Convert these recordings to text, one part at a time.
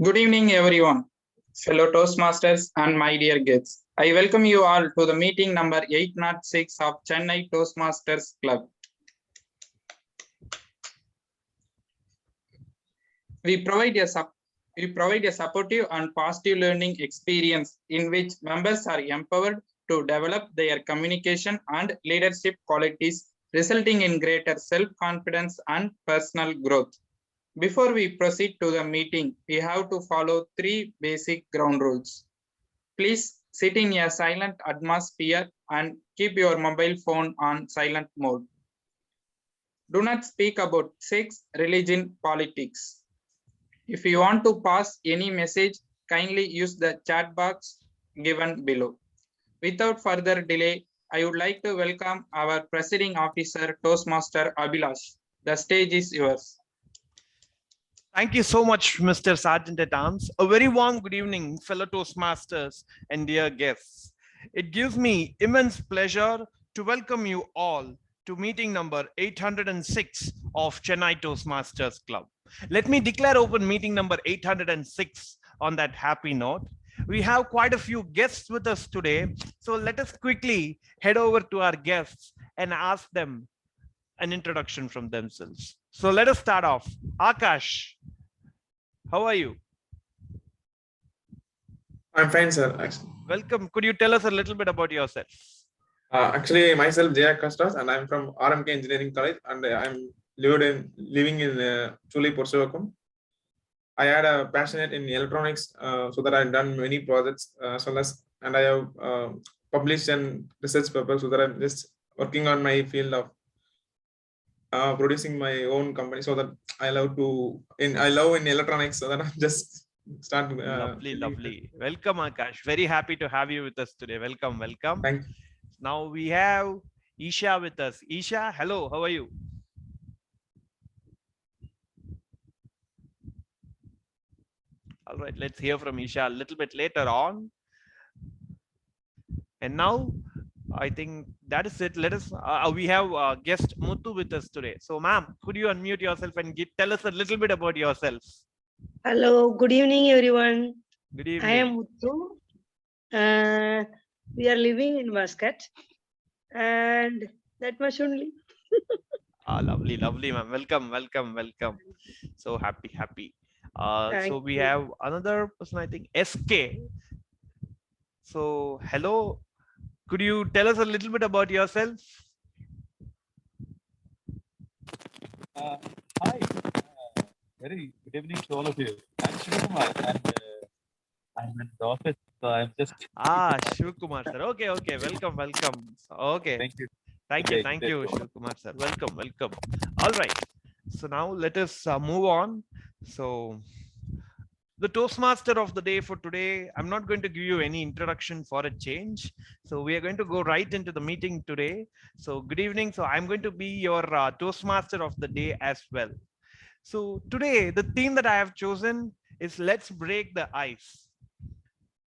Good evening, everyone, fellow Toastmasters and my dear guests. I welcome you all to the meeting number 806 of Chennai Toastmasters Club. We provide a supportive and positive learning experience in which members are empowered to develop their communication and leadership qualities, resulting in greater self-confidence and personal growth. Before we proceed to the meeting, we have to follow 3 basic ground rules. Please sit in a silent atmosphere and keep your mobile phone on silent mode. Do not speak about sex, religion, politics. If you want to pass any message, kindly use the chat box given below. Without further delay, I would like to welcome our Preceding Officer, Toastmaster Abhilash. The stage is yours. Thank you so much, Mr. Sergeant at Arms. A very warm good evening, fellow Toastmasters and dear guests. It gives me immense pleasure to welcome you all to meeting number 806 of Chennai Toastmasters Club. Let me declare open meeting number 806 on that happy note. We have quite a few guests with us today, so let us quickly head over to our guests and ask them an introduction from themselves. So let us start off. Akash, how are you? I'm fine, sir. Actually. Welcome. Could you tell us a little bit about yourself? Actually, myself, Jaya Costas, and I'm from RMK Engineering College, and I'm living in Chuli, Portugal. I had a passionate in electronics, so that I've done many projects as well as, and I have published and research papers, so that I'm just working on my field of producing my own company, so that I love in electronics, so that I'm just start. Lovely. Welcome, Akash. Very happy to have you with us today. Welcome. Thank you. Now we have Isha with us. Isha, hello. How are you? All right, let's hear from Isha a little bit later on. And now I think that is it. Let us, we have guest Muthu with us today. So ma'am, could you unmute yourself and tell us a little bit about yourself? Hello, good evening, everyone. Good evening. I am Muthu. We are living in Muscat, and that much only. Lovely, ma'am. Welcome. So happy. So we have another person, I think, SK. So hello. Could you tell us a little bit about yourself? Hi. Very good evening to all of you. I'm Shivakumar, and I'm in the office, so I'm just. Shivakumar sir. Okay. Welcome. Okay. Thank you. Thank you, Shivakumar sir. Welcome. All right. So now let us move on. So the Toastmaster of the day for today, I'm not going to give you any introduction for a change. So we are going to go right into the meeting today. So good evening. So I'm going to be your Toastmaster of the day as well. So today, the theme that I have chosen is let's break the ice.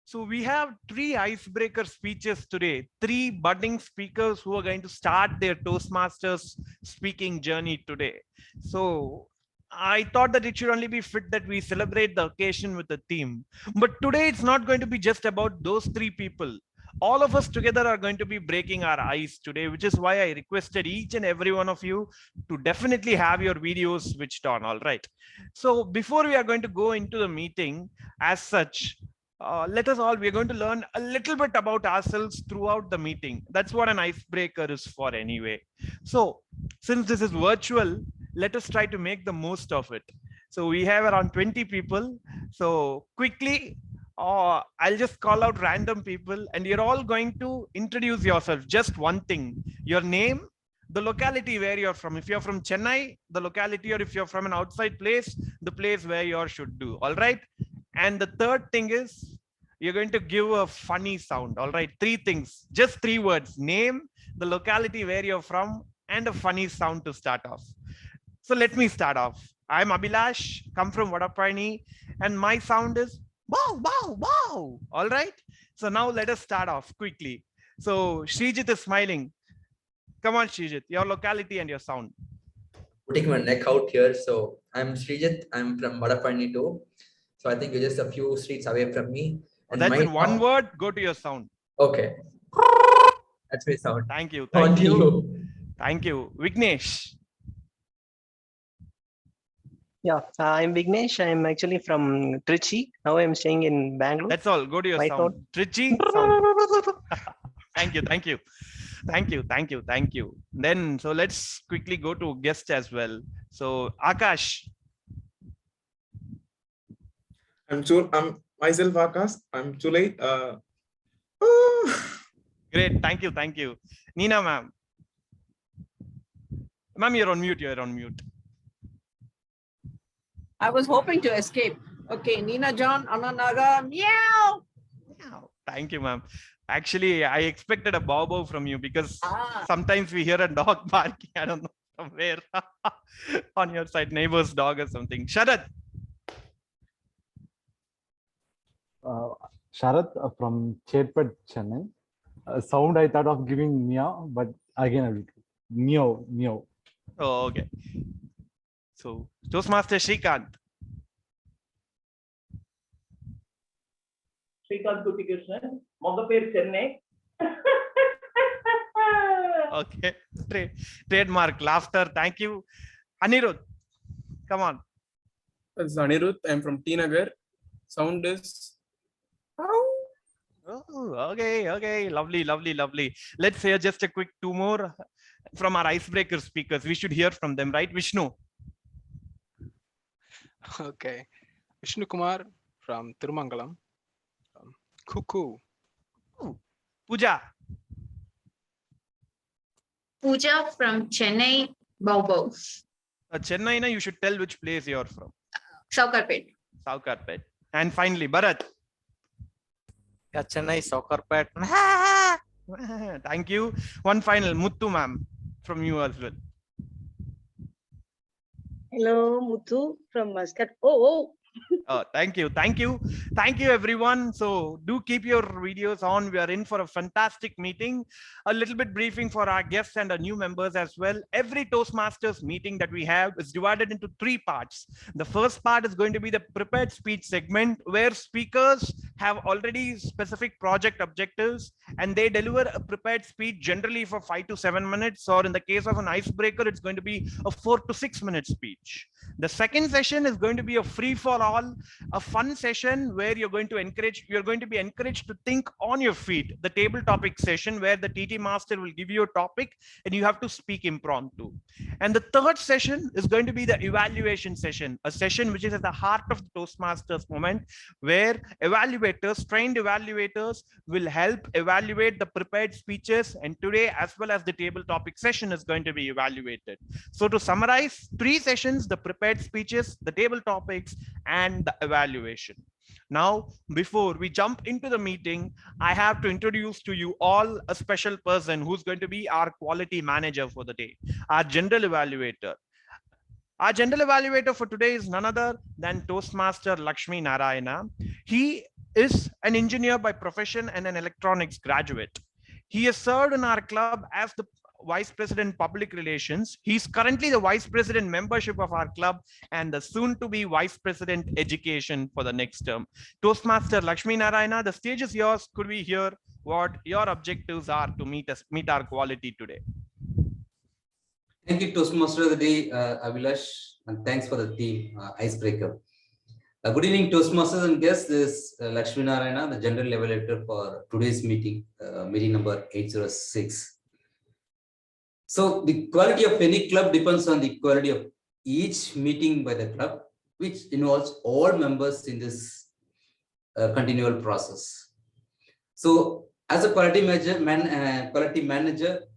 So we have 3 icebreaker speeches today, 3 budding speakers who are going to start their Toastmasters speaking journey today. So I thought that it should only be fit that we celebrate the occasion with a theme. But today it's not going to be just about those 3 people. All of us together are going to be breaking our ice today, which is why I requested each and every one of you to definitely have your videos switched on. All right. So before we are going to go into the meeting as such, we're going to learn a little bit about ourselves throughout the meeting. That's what an icebreaker is for anyway. So since this is virtual, let us try to make the most of it. So we have around 20 people. So quickly, I'll just call out random people and you're all going to introduce yourself. Just one thing, your name, the locality where you're from. If you're from Chennai, the locality, or if you're from an outside place, the place where you should do. All right. And the third thing is you're going to give a funny sound. All right. 3 things, just 3 words: name, the locality where you're from, and a funny sound to start off. So let me start off. I'm Abhilash, come from Vadapani, and my sound is wow. All right. So now let us start off quickly. So Srijit is smiling. Come on, Srijit, your locality and your sound. Putting my neck out here. So I'm Srijit. I'm from Vadapani too. So I think you're just a few streets away from me. And That's my in one sound- word. Go to your sound. Okay. That's my sound. Thank you. On Thank to you. Thank you. Vignesh. Yeah, I'm Vignesh. I'm actually from Trichy. Now I'm staying in Bangalore. That's all. Go to your My sound. Trichy sound. Thank you. Thank you. Thank you. Thank you. Thank you. Then, so let's quickly go to guest as well. So Akash. I'm myself Akash. I'm Chulai. Great. Thank you. Thank you. Nina ma'am. Ma'am, you're on mute. You're on mute. I was hoping to escape. Okay, Nina John, Ananaga, meow. Thank you, ma'am. Actually, I expected a bow bow from you because Ah. sometimes we hear a dog barking. I don't know from where on your side, neighbor's dog or something. Sharad. Sharath from Cherpet, Chennai. Sound I thought of giving meow, but again I will meow, meow. Oh, okay. So, Toastmaster Shrikant. Shrikant Kutikrishnan, Mogaper, Chennai. Okay. Trademark laughter. Thank you. Anirudh, come on. This is Anirudh. I'm from T Nagar. Sound is. Oh, okay. Lovely. Let's hear just a quick two more from our icebreaker speakers. We should hear from them, right? Vishnu. Okay. Vishnu Kumar from Tirumangalam. Cuckoo. Puja. Puja from Chennai, Bobo. Chennai, na, you should tell which place you're from. Saukarpet. Saukarpet. And finally, Bharat. Yeah, Chennai, Saukarpet. Thank you. One final, Muttu ma'am, from you as well. Hello, Muthu from Muscat. Oh. Thank you everyone. So do keep your videos on. We are in for a fantastic meeting. A little bit briefing for our guests and our new members as well. Every Toastmasters meeting that we have is divided into three parts. The first part is going to be the prepared speech segment, where speakers have already specific project objectives and they deliver a prepared speech generally for 5 to 7 minutes, or in the case of an icebreaker, it's going to be a 4 to 6 minute speech. The second session is going to be a free for all, a fun session where you're going to be encouraged to think on your feet. The table topic session, where the TT master will give you a topic and you have to speak impromptu. And the third session is going to be the evaluation session, a session which is at the heart of the Toastmasters moment, where trained evaluators will help evaluate the prepared speeches, and today as well as the table topic session is going to be evaluated. So to summarize, 3 sessions: the prepared speeches, the table topics, and the evaluation. Now, before we jump into the meeting, I have to introduce to you all a special person who's going to be our quality manager for the day, our general evaluator. Our general evaluator for today is none other than Toastmaster Lakshmi Narayana. He is an engineer by profession and an electronics graduate. He has served in our club as the Vice President Public Relations. He's currently the Vice President membership of our club and the soon to be Vice President Education for the next term. Toastmaster Lakshmi Narayana, the stage is yours. Could we hear what your objectives are to meet our quality today? Thank you, Toastmaster of the Day, Avilash, and thanks for the theme, Icebreaker. Good evening, Toastmasters and guests. This is Lakshmi Narayana, the General Evaluator for today's meeting, meeting number 806. So the quality of any club depends on the quality of each meeting by the club, which involves all members in this continual process. So as a quality manager,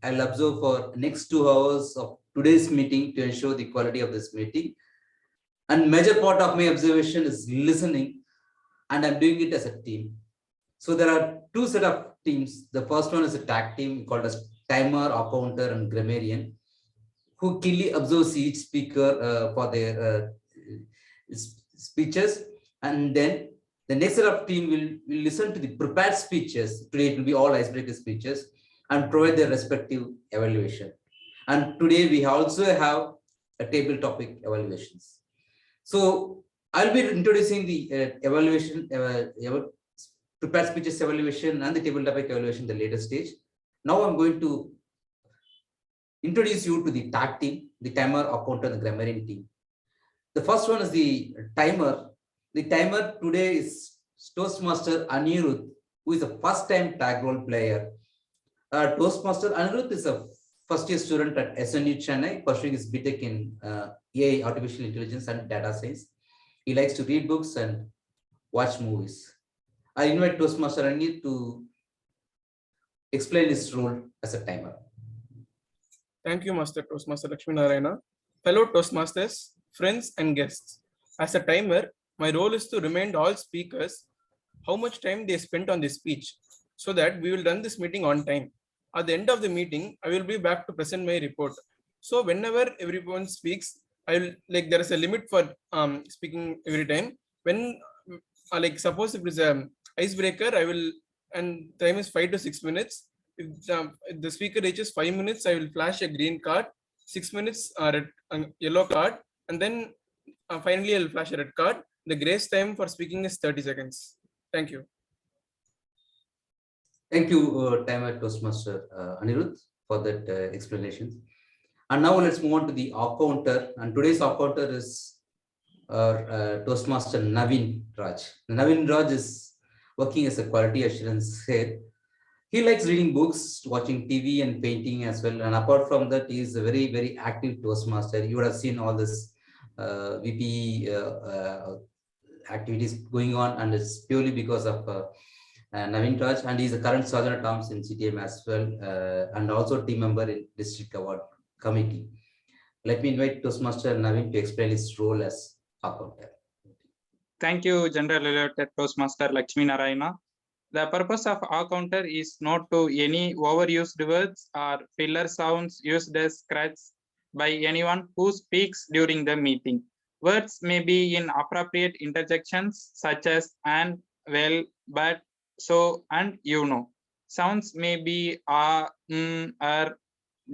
I'll observe for next 2 hours of today's meeting to ensure the quality of this meeting. And major part of my observation is listening, and I'm doing it as a team. So there are 2 set of teams. The first one is a tag team called as timer, accounter, and grammarian, who keenly observes each speaker for their speeches. And then the next set of team will listen to the prepared speeches. Today it will be all icebreaker speeches, and provide their respective evaluation. And today we also have a table topic evaluations. So I'll be introducing the evaluation, prepared speeches evaluation and the table topic evaluation, the later stage. Now I'm going to introduce you to the tag team, the timer, accountant, and the grammarian team. The first one is the timer. The timer today is Toastmaster Anirudh, who is a first-time tag role player. Toastmaster Anirudh is a first-year student at SNU Chennai, pursuing his BTech in AI, Artificial Intelligence and Data Science. He likes to read books and watch movies. I invite Toastmaster Anirudh to explain his role as a timer. Thank you, Master Toastmaster Lakshmi Narayana. Fellow Toastmasters, friends and guests. As a timer, my role is to remind all speakers how much time they spent on this speech so that we will run this meeting on time. At the end of the meeting, I will be back to present my report. So whenever everyone speaks, I will there is a limit for speaking every time. When suppose if it's an icebreaker, I will, and time is 5 to 6 minutes. If the speaker reaches 5 minutes, I will flash a green card. 6 minutes red, yellow card, and then finally I'll flash a red card. The grace time for speaking is 30 seconds. Thank you. Thank you, timer Toastmaster Anirudh, for that explanation. And now let's move on to the accounter. And today's accounter is Toastmaster Naveen Raj. Naveen Raj is working as a quality assurance head. He likes reading books, watching TV and painting as well. And apart from that, he is a very, very active Toastmaster. You would have seen all this VP activities going on, and it's purely because of Naveen Raj, and he's a current Sergeant at Arms in CTM as well, and also team member in District Award Committee. Let me invite Toastmaster Naveen to explain his role as accountant. Thank you, General Evaluator Toastmaster Lakshmi Narayana. The purpose of accounter is not to any overused words or filler sounds used as scratch by anyone who speaks during the meeting. Words may be in appropriate interjections such as and, well, but, so, and you know. Sounds may be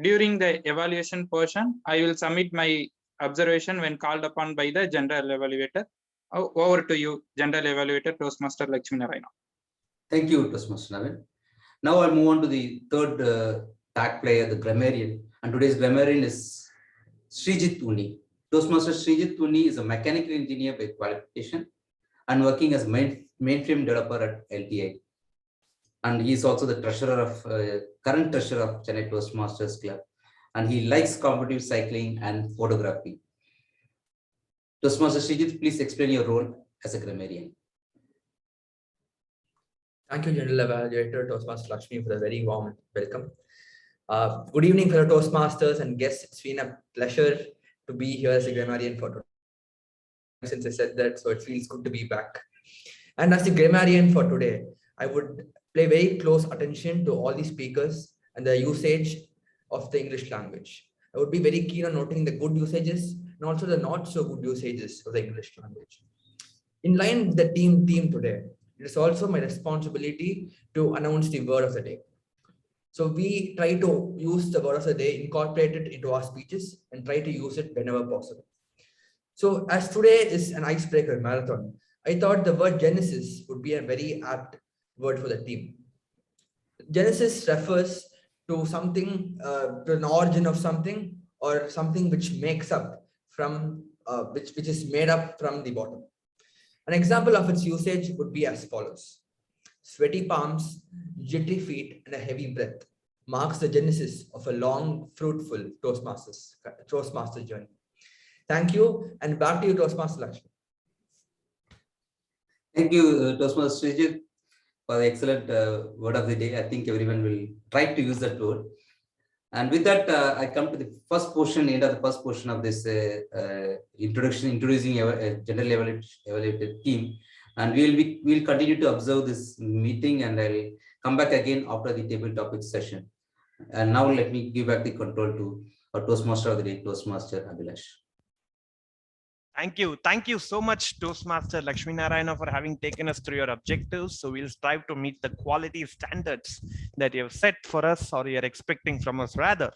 during the evaluation portion. I will submit my observation when called upon by the General Evaluator. Over to you, General Evaluator Toastmaster Lakshmi Narayana. Thank you, Toastmaster Naveen. Now I'll move on to the third tag player, the grammarian. And today's grammarian is Srijit Uni. Toastmaster Srijit Uni is a mechanical engineer by qualification and working as mainframe developer at LTI. And he is also the treasurer of current treasurer of Chennai Toastmasters Club. And he likes competitive cycling and photography. Toastmaster Srijit, please explain your role as a grammarian. Thank you, General Evaluator Toastmaster Lakshmi, for the very warm welcome. Good evening, fellow Toastmasters and guests. It's been a pleasure to be here as a grammarian for today. Since I said that, so it feels good to be back. And as the grammarian for today, I would pay very close attention to all the speakers and the usage of the English language. I would be very keen on noting the good usages and also the not so good usages of the English language. In line with the theme today, it is also my responsibility to announce the word of the day. So we try to use the word of the day, incorporate it into our speeches, and try to use it whenever possible. So as today is an icebreaker marathon, I thought the word Genesis would be a very apt word for the team. Genesis refers to something, to an origin of something, or something which makes up from, which is made up from the bottom. An example of its usage would be as follows. Sweaty palms, jittery feet, and a heavy breath marks the genesis of a long, fruitful Toastmaster journey. Thank you, and back to you, Toastmaster Lakshmi. Thank you, Toastmaster Srijit, for the excellent word of the day. I think everyone will try to use that word. And with that, I come to the first portion, end of the first portion of this introducing a general evaluated team. And we'll continue to observe this meeting, and I'll come back again after the table topic session. And now let me give back the control to our Toastmaster of the day, Toastmaster Abhilash. Thank you so much, Toastmaster Lakshmi Narayana, for having taken us through your objectives. So we'll strive to meet the quality standards that you have set for us, or you're expecting from us rather.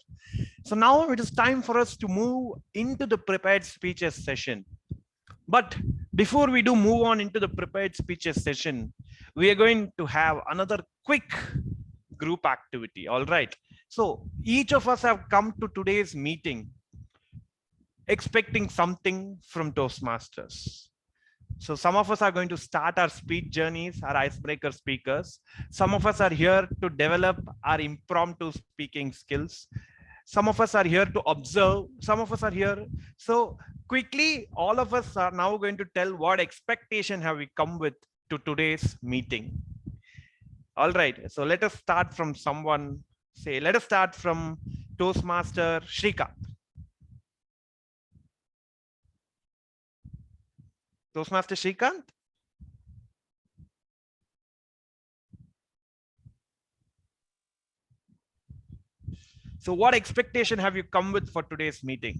So now it is time for us to move into the prepared speeches session. But Before we do move on into the prepared speeches session, we are going to have another quick group activity. All right. So each of us have come to today's meeting expecting something from Toastmasters. So some of us are going to start our speech journeys, our icebreaker speakers. Some of us are here to develop our impromptu speaking skills. Some of us are here to observe. Some of us are here. So quickly, all of us are now going to tell what expectation have we come with to today's meeting. All right. So let us start from someone. Say, let us start from Toastmaster Shrikant. Toastmaster Shrikant. So what expectation have you come with for today's meeting?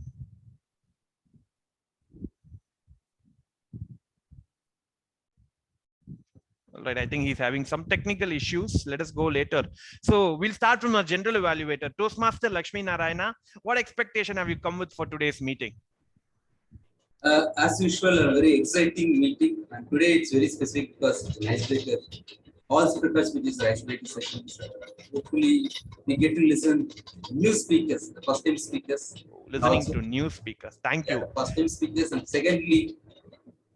All right, I think he's having some technical issues. Let us go later. So we'll start from a general evaluator. Toastmaster Lakshmi Narayana, what expectation have you come with for today's meeting? As usual, a very exciting meeting. And today it's very specific because it's an icebreaker. All prepared speeches are icebreaker sessions. Hopefully, we get to listen to new speakers, the first time speakers. Listening to new speakers. Thank you. First time speakers. And secondly,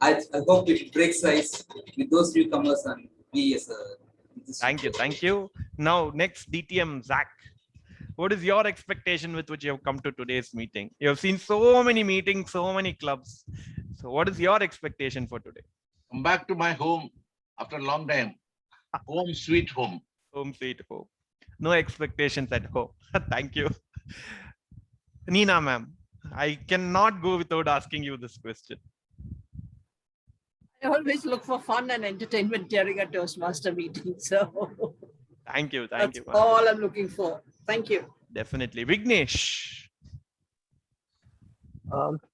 I hope it breaks ice with those newcomers and we as a. Thank you. Thank you. Now, next DTM Zach. What is your expectation with which you have come to today's meeting? You have seen so many meetings, so many clubs. So what is your expectation for today? Come back to my home after a long time. Home sweet home. Home sweet home. No expectations at home. Thank you. Nina ma'am, I cannot go without asking you this question. I always look for fun and entertainment during a Toastmaster meeting. So thank you. Thank that's you. all I'm looking for. Thank you. Definitely. Vignesh.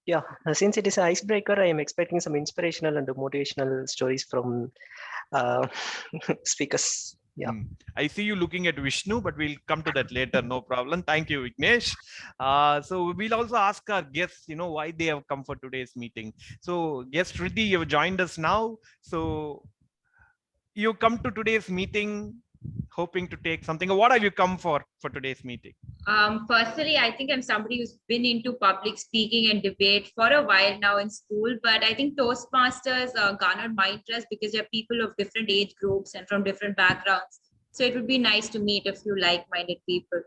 Yeah, since it is an icebreaker, I am expecting some inspirational and motivational stories from speakers. Yeah. I see you looking at Vishnu, but we'll come to that later. No problem. Thank you, Vignesh. So we'll also ask our guests, why they have come for today's meeting. So guest Riddhi, you've joined us now. So you come to today's meeting hoping to take something. What have you come for today's meeting? Personally, I think I'm somebody who's been into public speaking and debate for a while now in school, but I think Toastmasters garnered my interest because they're people of different age groups and from different backgrounds. So it would be nice to meet a few like-minded people.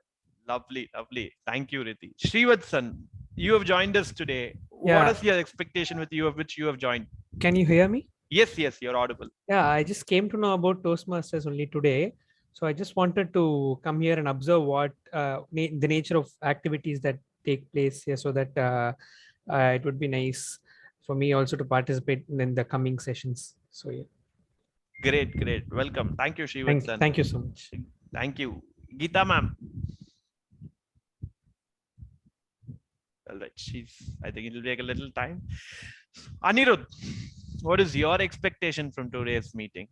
Lovely, lovely. Thank you, Riddhi. Srivatsan, you have joined us today. Yeah. What is your expectation with you of which you have joined? Can you hear me? Yes, yes, you're audible. Yeah, I just came to know about Toastmasters only today. So I just wanted to come here and observe what the nature of activities that take place here, so that it would be nice for me also to participate in the coming sessions. So yeah. Great, great. Welcome. Thank you, Srivatsan. Thank you so much. Thank you. Geeta ma'am. All right, I think it will take a little time. Anirudh, what is your expectation from today's meeting?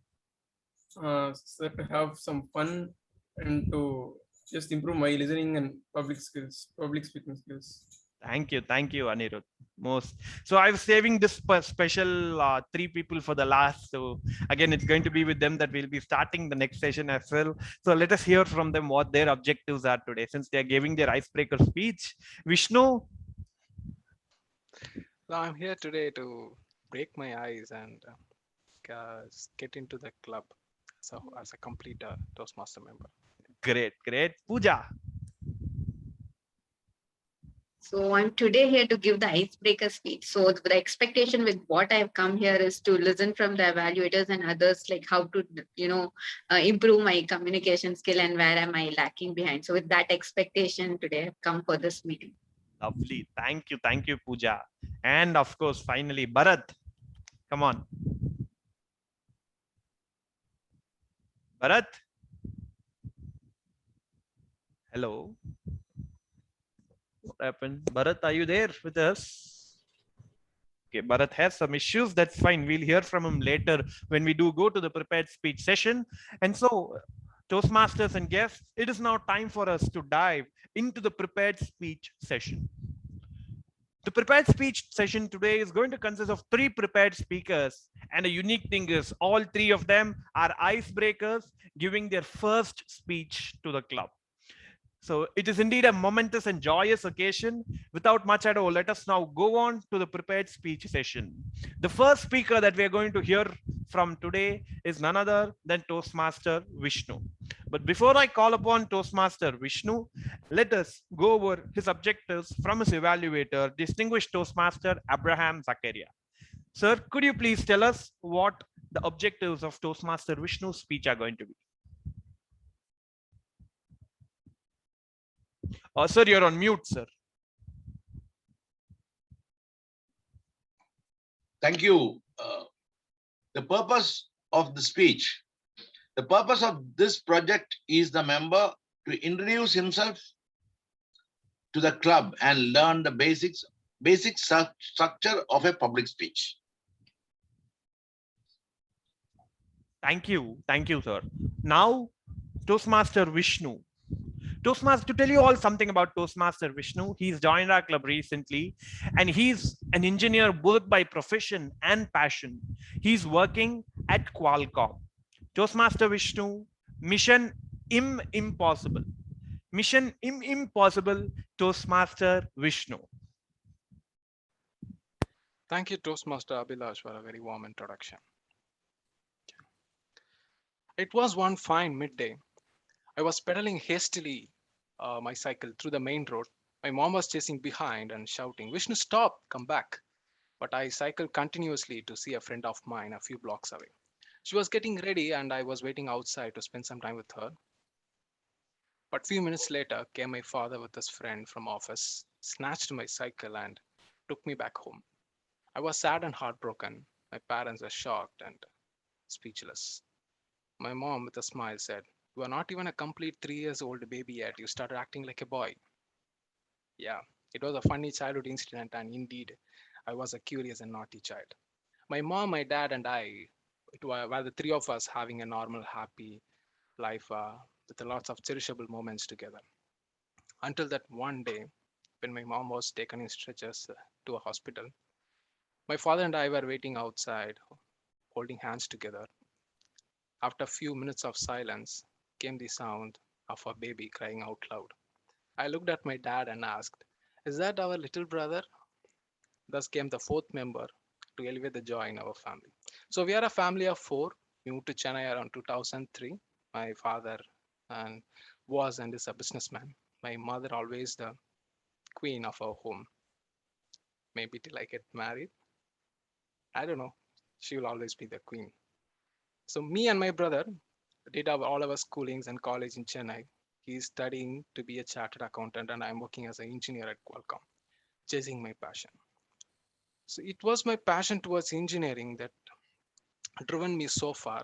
So to have some fun and to just improve my listening and public speaking skills. Thank you, Anirudh. So I was saving this special 3 people for the last. So again, it's going to be with them that we'll be starting the next session as well. So let us hear from them what their objectives are today, since they are giving their icebreaker speech. Vishnu. So I'm here today to break my ice and get into the club. So as a complete Toastmaster member. Great, great. Puja. So I'm today here to give the icebreaker speech. So the expectation with what I've come here is to listen from the evaluators and others, like how to, improve my communication skill and where am I lacking behind. So with that expectation today, I've come for this meeting. Lovely. Thank you, Puja. And of course, finally, Bharat. Come on. Bharat. Hello. What happened? Bharat, are you there with us? Okay, Bharat has some issues. That's fine. We'll hear from him later when we do go to the prepared speech session. And so, Toastmasters and guests, it is now time for us to dive into the prepared speech session. The prepared speech session today is going to consist of 3 prepared speakers. And a unique thing is all 3 of them are icebreakers giving their first speech to the club. So it is indeed a momentous and joyous occasion. Without much ado, let us now go on to the prepared speech session. The first speaker that we are going to hear from today is none other than Toastmaster Vishnu. But before I call upon Toastmaster Vishnu, let us go over his objectives from his evaluator, distinguished Toastmaster Abraham Zakaria. Sir, could you please tell us what the objectives of Toastmaster Vishnu's speech are going to be? Sir, you're on mute, sir. Thank you. The purpose of the speech. The purpose of this project is the member to introduce himself to the club and learn the basic structure of a public speech. Thank you, sir. Now, Toastmaster Vishnu. Toastmaster, to tell you all something about Toastmaster Vishnu, he's joined our club recently and he's an engineer both by profession and passion. He's working at Qualcomm. Toastmaster Vishnu, mission impossible. Mission impossible, Toastmaster Vishnu. Thank you, Toastmaster Abhilash, for a very warm introduction. It was one fine midday. I was pedaling hastily my cycle through the main road. My mom was chasing behind and shouting, "Vishnu, stop, come back." But I cycled continuously to see a friend of mine a few blocks away. She was getting ready and I was waiting outside to spend some time with her. But few minutes later came my father with his friend from office, snatched my cycle and took me back home. I was sad and heartbroken. My parents were shocked and speechless. My mom with a smile said, "You are not even a complete 3 years old baby yet. You started acting like a boy." Yeah, it was a funny childhood incident, and indeed, I was a curious and naughty child. My mom, my dad, and I, were the 3 of us having a normal, happy life with lots of cherishable moments together. Until that one day, when my mom was taken in stretchers to a hospital, my father and I were waiting outside, holding hands together. After a few minutes of silence, came the sound of a baby crying out loud. I looked at my dad and asked, "Is that our little brother?" Thus came the 4th member to elevate the joy in our family. So we are a family of 4. We moved to Chennai around 2003. My father was and is a businessman. My mother always the queen of our home. Maybe till I get married. I don't know. She will always be the queen. So me and my brother did all our schoolings and college in Chennai. He's studying to be a chartered accountant and I'm working as an engineer at Qualcomm, chasing my passion. So it was my passion towards engineering that driven me so far.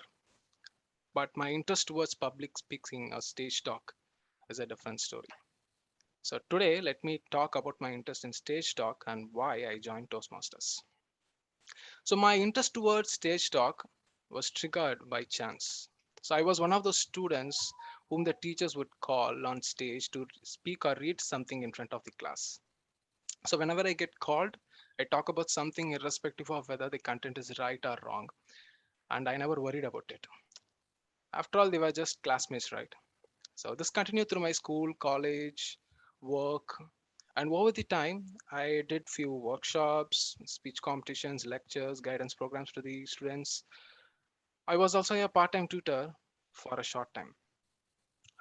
But my interest towards public speaking or stage talk is a different story. So today, let me talk about my interest in stage talk and why I joined Toastmasters. So my interest towards stage talk was triggered by chance. So I was one of those students whom the teachers would call on stage to speak or read something in front of the class. So whenever I get called, I talk about something irrespective of whether the content is right or wrong. And I never worried about it. After all, they were just classmates, right? So this continued through my school, college, work. And over the time, I did few workshops, speech competitions, lectures, guidance programs to the students. I was also a part-time tutor for a short time.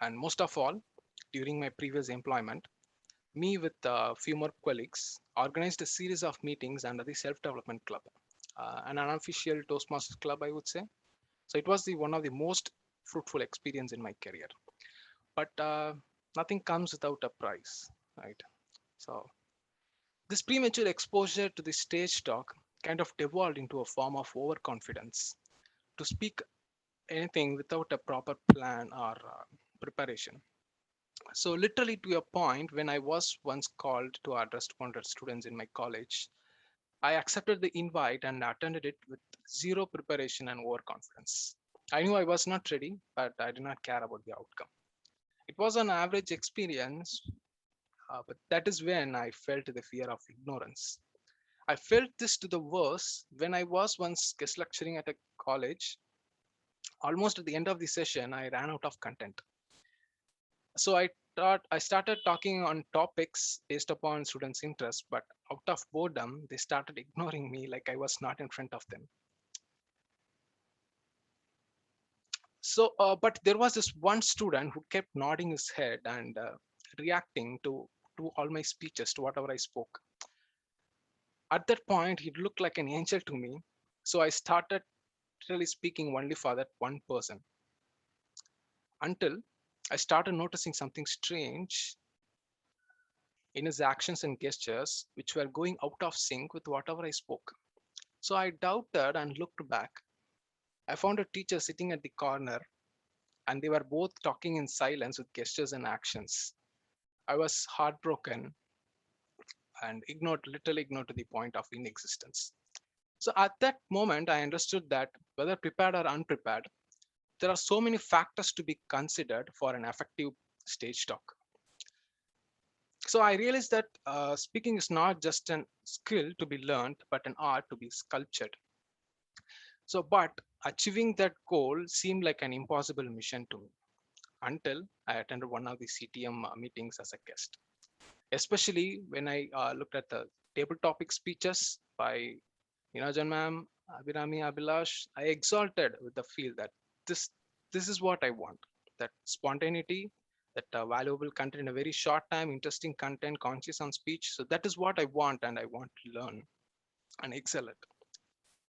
And most of all, during my previous employment, me with a few more colleagues organized a series of meetings under the self-development club, an unofficial Toastmasters club, I would say. So it was one of the most fruitful experience in my career. But nothing comes without a price, right? So this premature exposure to the stage talk kind of devolved into a form of overconfidence to speak anything without a proper plan or preparation. So literally to a point when I was once called to address 200 students in my college, I accepted the invite and attended it with zero preparation and overconfidence. I knew I was not ready, but I did not care about the outcome. It was an average experience, But that is when I felt the fear of ignorance. I felt this to the worst when I was once guest lecturing at a college. Almost at the end of the session, I ran out of content. So I started talking on topics based upon students' interest, but out of boredom, they started ignoring me like I was not in front of them. So, but there was this one student who kept nodding his head and reacting to all my speeches, to whatever I spoke. At that point, he looked like an angel to me. So I started really speaking only for that one person until I started noticing something strange in his actions and gestures, which were going out of sync with whatever I spoke. So I doubted and looked back. I found a teacher sitting at the corner, and they were both talking in silence with gestures and actions. I was heartbroken and literally ignored to the point of inexistence. So at that moment, I understood that whether prepared or unprepared, there are so many factors to be considered for an effective stage talk. So I realized that speaking is not just a skill to be learned, but an art to be sculptured. So, but achieving that goal seemed like an impossible mission to me until I attended one of the CTM meetings as a guest, especially when I looked at the table topic speeches by Nina ma'am, Abhirami, Abhilash. I exalted with the feel that this is what I want, that spontaneity, that valuable content in a very short time, interesting content, conscious on speech. So that is what I want, and I want to learn and excel at.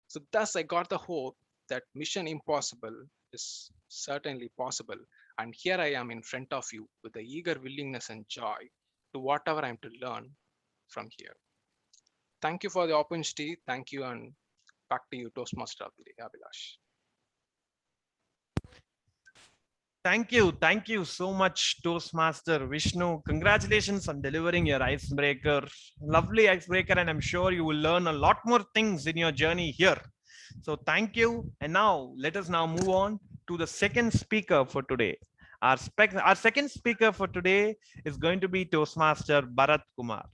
So thus I got the hope that mission impossible is certainly possible. And here I am in front of you with the eager willingness and joy to whatever I'm to learn from here. Thank you for the opportunity. Thank you, and back to you, Toastmaster of the day, Abhilash. Thank you. Thank you so much, Toastmaster Vishnu. Congratulations on delivering your icebreaker. Lovely icebreaker, and I'm sure you will learn a lot more things in your journey here. So thank you. And now let us now move on to the second speaker for today. Our second speaker for today is going to be Toastmaster Bharat Kumar.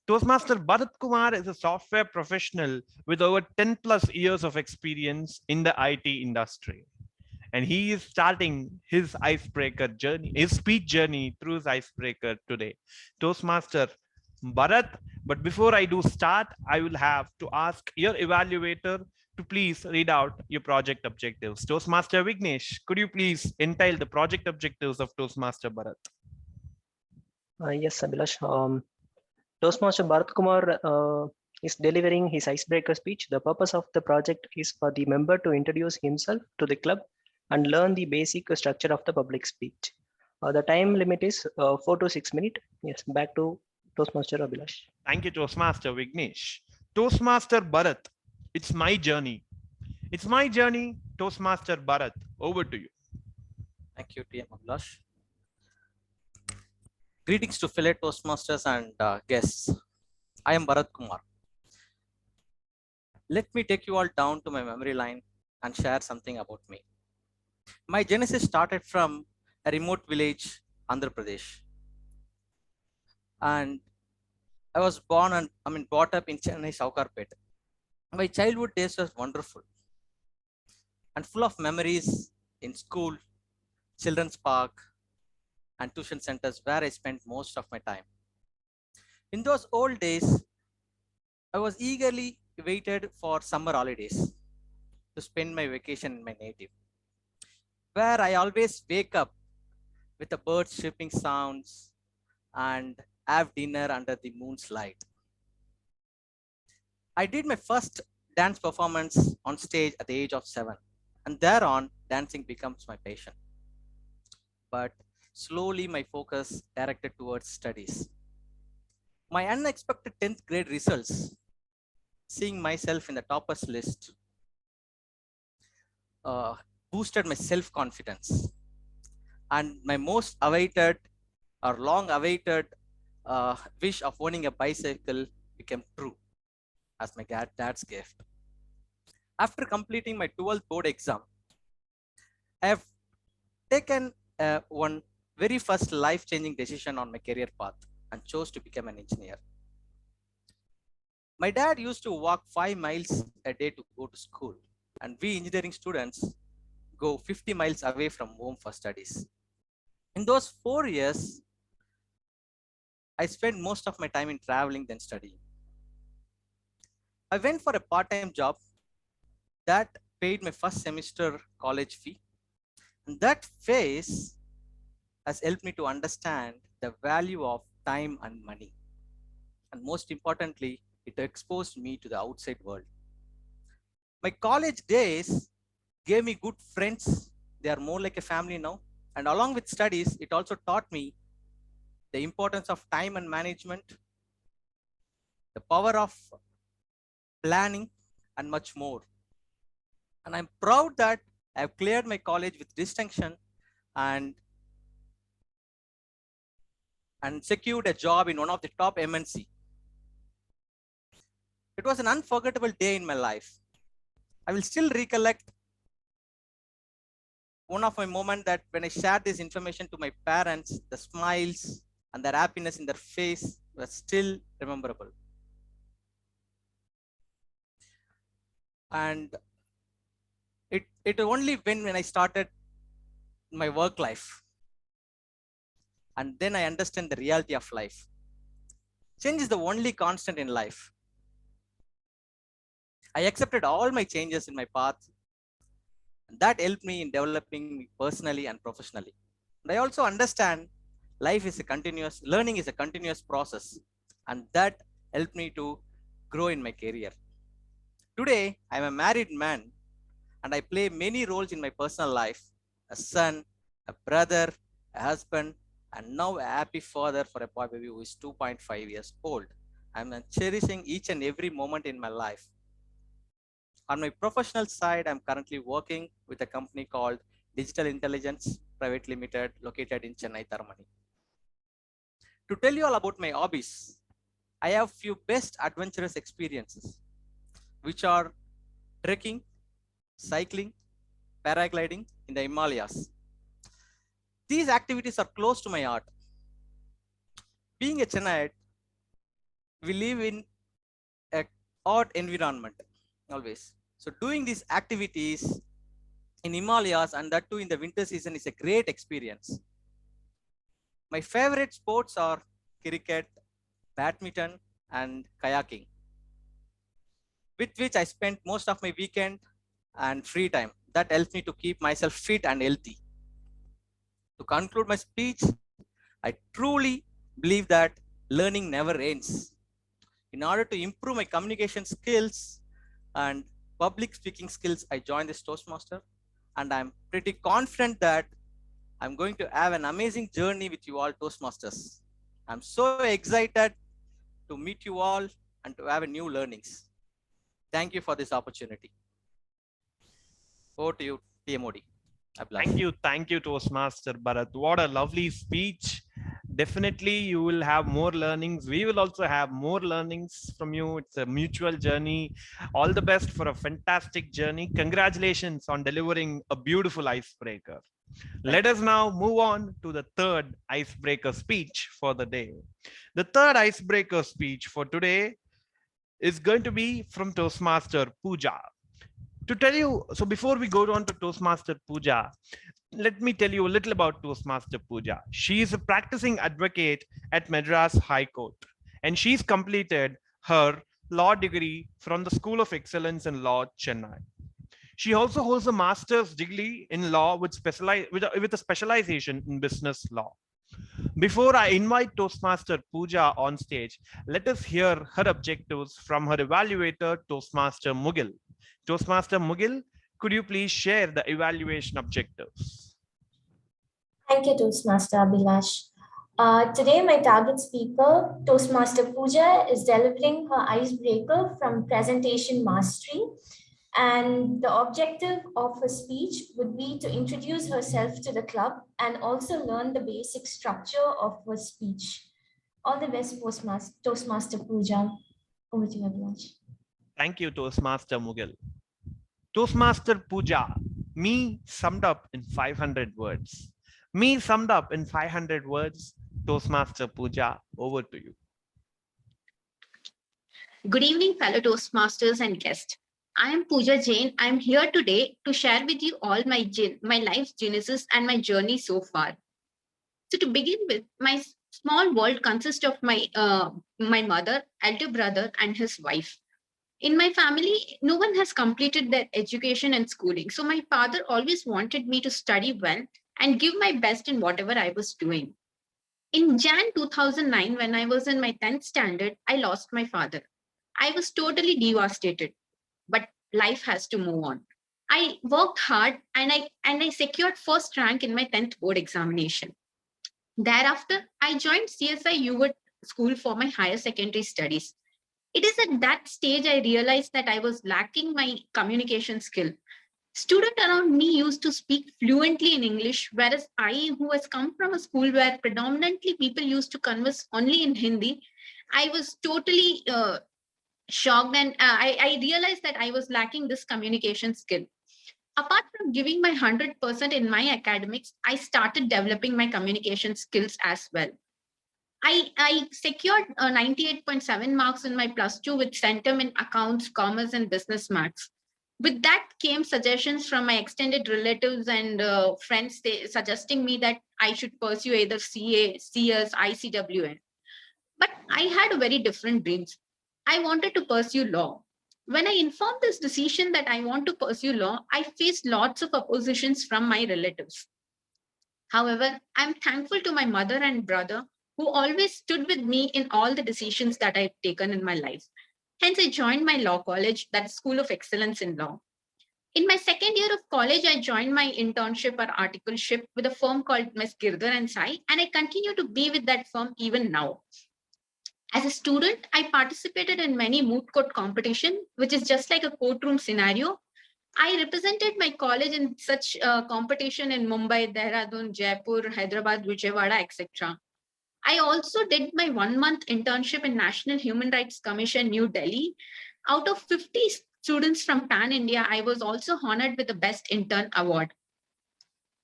Toastmaster Bharat Kumar is a software professional with over 10 plus years of experience in the IT industry. And he is starting his icebreaker journey, his speech journey through his icebreaker today. Toastmaster Bharat, but before I do start, I will have to ask your evaluator to please read out your project objectives. Toastmaster Vignesh, could you please entail the project objectives of Toastmaster Bharat? Yes, Abhilash. Toastmaster Bharat Kumar is delivering his icebreaker speech. The purpose of the project is for the member to introduce himself to the club and learn the basic structure of the public speech. The time limit is 4 to 6 minutes. Yes, back to Toastmaster Abhilash. Thank you, Toastmaster Vignesh. Toastmaster Bharat, it's my journey. It's my journey, Toastmaster Bharat. Over to you. Thank you, TM Abhilash. Greetings to fellow Toastmasters and guests. I am Bharat Kumar. Let me take you all down to my memory line and share something about me. My genesis started from a remote village, Andhra Pradesh. And I was brought up in Chennai, Saukarpet. My childhood days was wonderful and full of memories in school, children's park, and tuition centers where I spent most of my time. In those old days, I was eagerly waited for summer holidays to spend my vacation in my native, where I always wake up with the birds chirping sounds and have dinner under the moon's light. I did my first dance performance on stage at the age of 7, and thereon dancing becomes my passion. But slowly my focus directed towards studies. My unexpected 10th grade results, seeing myself in the toppers list, boosted my self-confidence, and my most awaited or long awaited wish of owning a bicycle became true as my dad's gift. After completing my 12th board exam, I have taken one very first life-changing decision on my career path. and chose to become an engineer. My dad used to walk 5 miles a day to go to school, and we engineering students go 50 miles away from home for studies. In those 4 years, I spent most of my time in traveling than studying. I went for a part-time job that paid my first semester college fee. And that phase has helped me to understand the value of time and money. And most importantly, it exposed me to the outside world. My college days gave me good friends. They are more like a family now. And along with studies, it also taught me the importance of time and management, the power of planning, and much more. And I'm proud that I've cleared my college with distinction and secured a job in one of the top MNC. It was an unforgettable day in my life. I will still recollect one of my moments that when I shared this information to my parents, the smiles and their happiness in their face were still rememberable. And it only when I started my work life. And then I understand the reality of life. Change is the only constant in life. I accepted all my changes in my path. And that helped me in developing me personally and professionally. And I also understand life is a continuous, learning is a continuous process. And that helped me to grow in my career. Today, I'm a married man and I play many roles in my personal life: a son, a brother, a husband, and now a happy father for a boy baby who is 2.5 years old. I'm cherishing each and every moment in my life. On my professional side, I'm currently working with a company called Digital Intelligence Private Limited, located in Chennai, Tharmani. To tell you all about my hobbies, I have few best adventurous experiences, which are trekking, cycling, paragliding in the Himalayas. These activities are close to my heart. Being a Chennaiite, we live in a hot environment always. So doing these activities in Himalayas, and that too in the winter season, is a great experience. My favorite sports are cricket, badminton, and kayaking, with which I spend most of my weekend and free time. That helps me to keep myself fit and healthy. To conclude my speech, I truly believe that learning never ends. In order to improve my communication skills and public speaking skills, I joined this Toastmaster, and I'm pretty confident that I'm going to have an amazing journey with you all Toastmasters. I'm so excited to meet you all and to have a new learnings. Thank you for this opportunity. Over to you, TMOD. Thank you, Toastmaster Bharat. What a lovely speech. Definitely, you will have more learnings. We will also have more learnings from you. It's a mutual journey. All the best for a fantastic journey. Congratulations on delivering a beautiful icebreaker. Let us now move on to the third icebreaker speech for the day. The third icebreaker speech for today is going to be from Toastmaster Puja. To tell you, so before we go on to Toastmaster Puja, let me tell you a little about Toastmaster Puja. She is a practicing advocate at Madras High Court, and she's completed her law degree from the School of Excellence in Law, Chennai. She also holds a master's degree in law with a specialization in business law. Before I invite Toastmaster Puja on stage, let us hear her objectives from her evaluator, Toastmaster Mughal. Toastmaster Mughal, could you please share the evaluation objectives? Thank you, Toastmaster Abhilash. Today, my target speaker, Toastmaster Puja, is delivering her icebreaker from Presentation Mastery. And the objective of her speech would be to introduce herself to the club and also learn the basic structure of her speech. All the best, Toastmaster Puja. Over to you, Abhilash. Thank you, Toastmaster Mughal. Toastmaster Puja, me summed up in 500 words. Me summed up in 500 words, Toastmaster Puja, over to you. Good evening, fellow Toastmasters and guests. I am Puja Jain. I am here today to share with you all my life's genesis and my journey so far. So to begin with, my small world consists of my mother, elder brother, and his wife. In my family, no one has completed their education and schooling. So my father always wanted me to study well and give my best in whatever I was doing. In Jan 2009, when I was in my 10th standard, I lost my father. I was totally devastated, but life has to move on. I worked hard and I secured first rank in my 10th board examination. Thereafter, I joined CSI UWIT school for my higher secondary studies. It is at that stage I realized that I was lacking my communication skill. Students around me used to speak fluently in English, whereas I, who has come from a school where predominantly people used to converse only in Hindi, I was totally shocked, and I realized that I was lacking this communication skill. Apart from giving my 100% in my academics, I started developing my communication skills as well. I secured 98.7 marks in my +2 with centum in accounts, commerce, and business maths. With that came suggestions from my extended relatives and friends suggesting me that I should pursue either CA, CS, ICWN. But I had very different dreams. I wanted to pursue law. When I informed this decision that I want to pursue law, I faced lots of oppositions from my relatives. However, I'm thankful to my mother and brother who always stood with me in all the decisions that I've taken in my life. Hence, I joined my law college, that School of Excellence in Law. In my second year of college, I joined my internship or articleship with a firm called Ms. Girdhar and Sai, and I continue to be with that firm even now. As a student, I participated in many moot court competition, which is just like a courtroom scenario. I represented my college in such competition in Mumbai, Dehradun, Jaipur, Hyderabad, Vijayawada, etc. I also did my 1-month internship in National Human Rights Commission, New Delhi. Out of 50 students from Pan India, I was also honored with the Best Intern Award.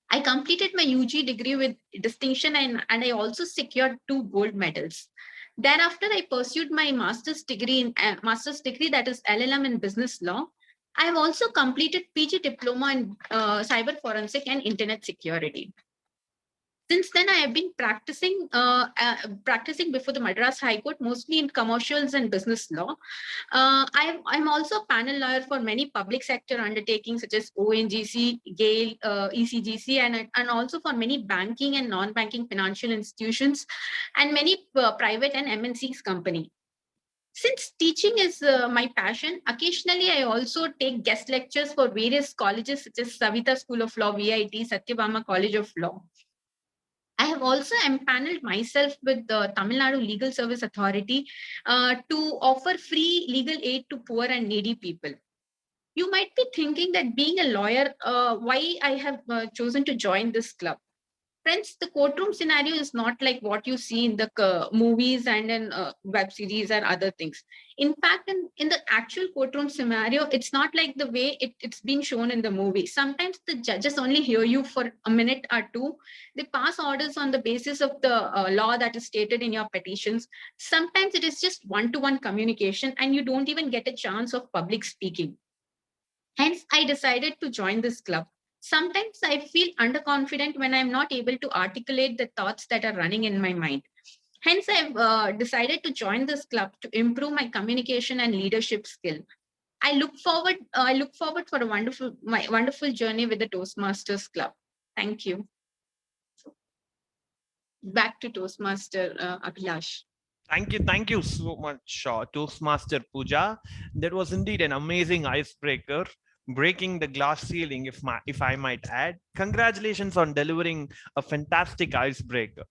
I completed my UG degree with distinction and I also secured 2 gold medals. Thereafter, I pursued my master's degree that is LLM in business law. I have also completed PG diploma in cyber forensic and internet security. Since then, I have been practicing before the Madras High Court, mostly in commercials and business law. I'm also a panel lawyer for many public sector undertakings such as ONGC, GAIL, ECGC, and also for many banking and non-banking financial institutions and many private and MNCs company. Since teaching is my passion, occasionally I also take guest lectures for various colleges such as Savita School of Law, VIT, Satyabama College of Law. I have also empaneled myself with the Tamil Nadu Legal Service Authority to offer free legal aid to poor and needy people. You might be thinking that being a lawyer, why I have chosen to join this club. Friends, the courtroom scenario is not like what you see in the movies and in web series and other things. In fact, in the actual courtroom scenario, it's not like the way it's being shown in the movie. Sometimes the judges only hear you for a minute or two. They pass orders on the basis of the law that is stated in your petitions. Sometimes it is just one-to-one communication and you don't even get a chance of public speaking. Hence, I decided to join this club. Sometimes I feel underconfident when I'm not able to articulate the thoughts that are running in my mind. Hence, I've decided to join this club to improve my communication and leadership skill. I look forward for my wonderful journey with the Toastmasters Club. Thank you. Back to Toastmaster Abhilash. Thank you so much, Toastmaster Puja. That was indeed an amazing icebreaker, breaking the glass ceiling, if I might add. Congratulations on delivering a fantastic icebreaker.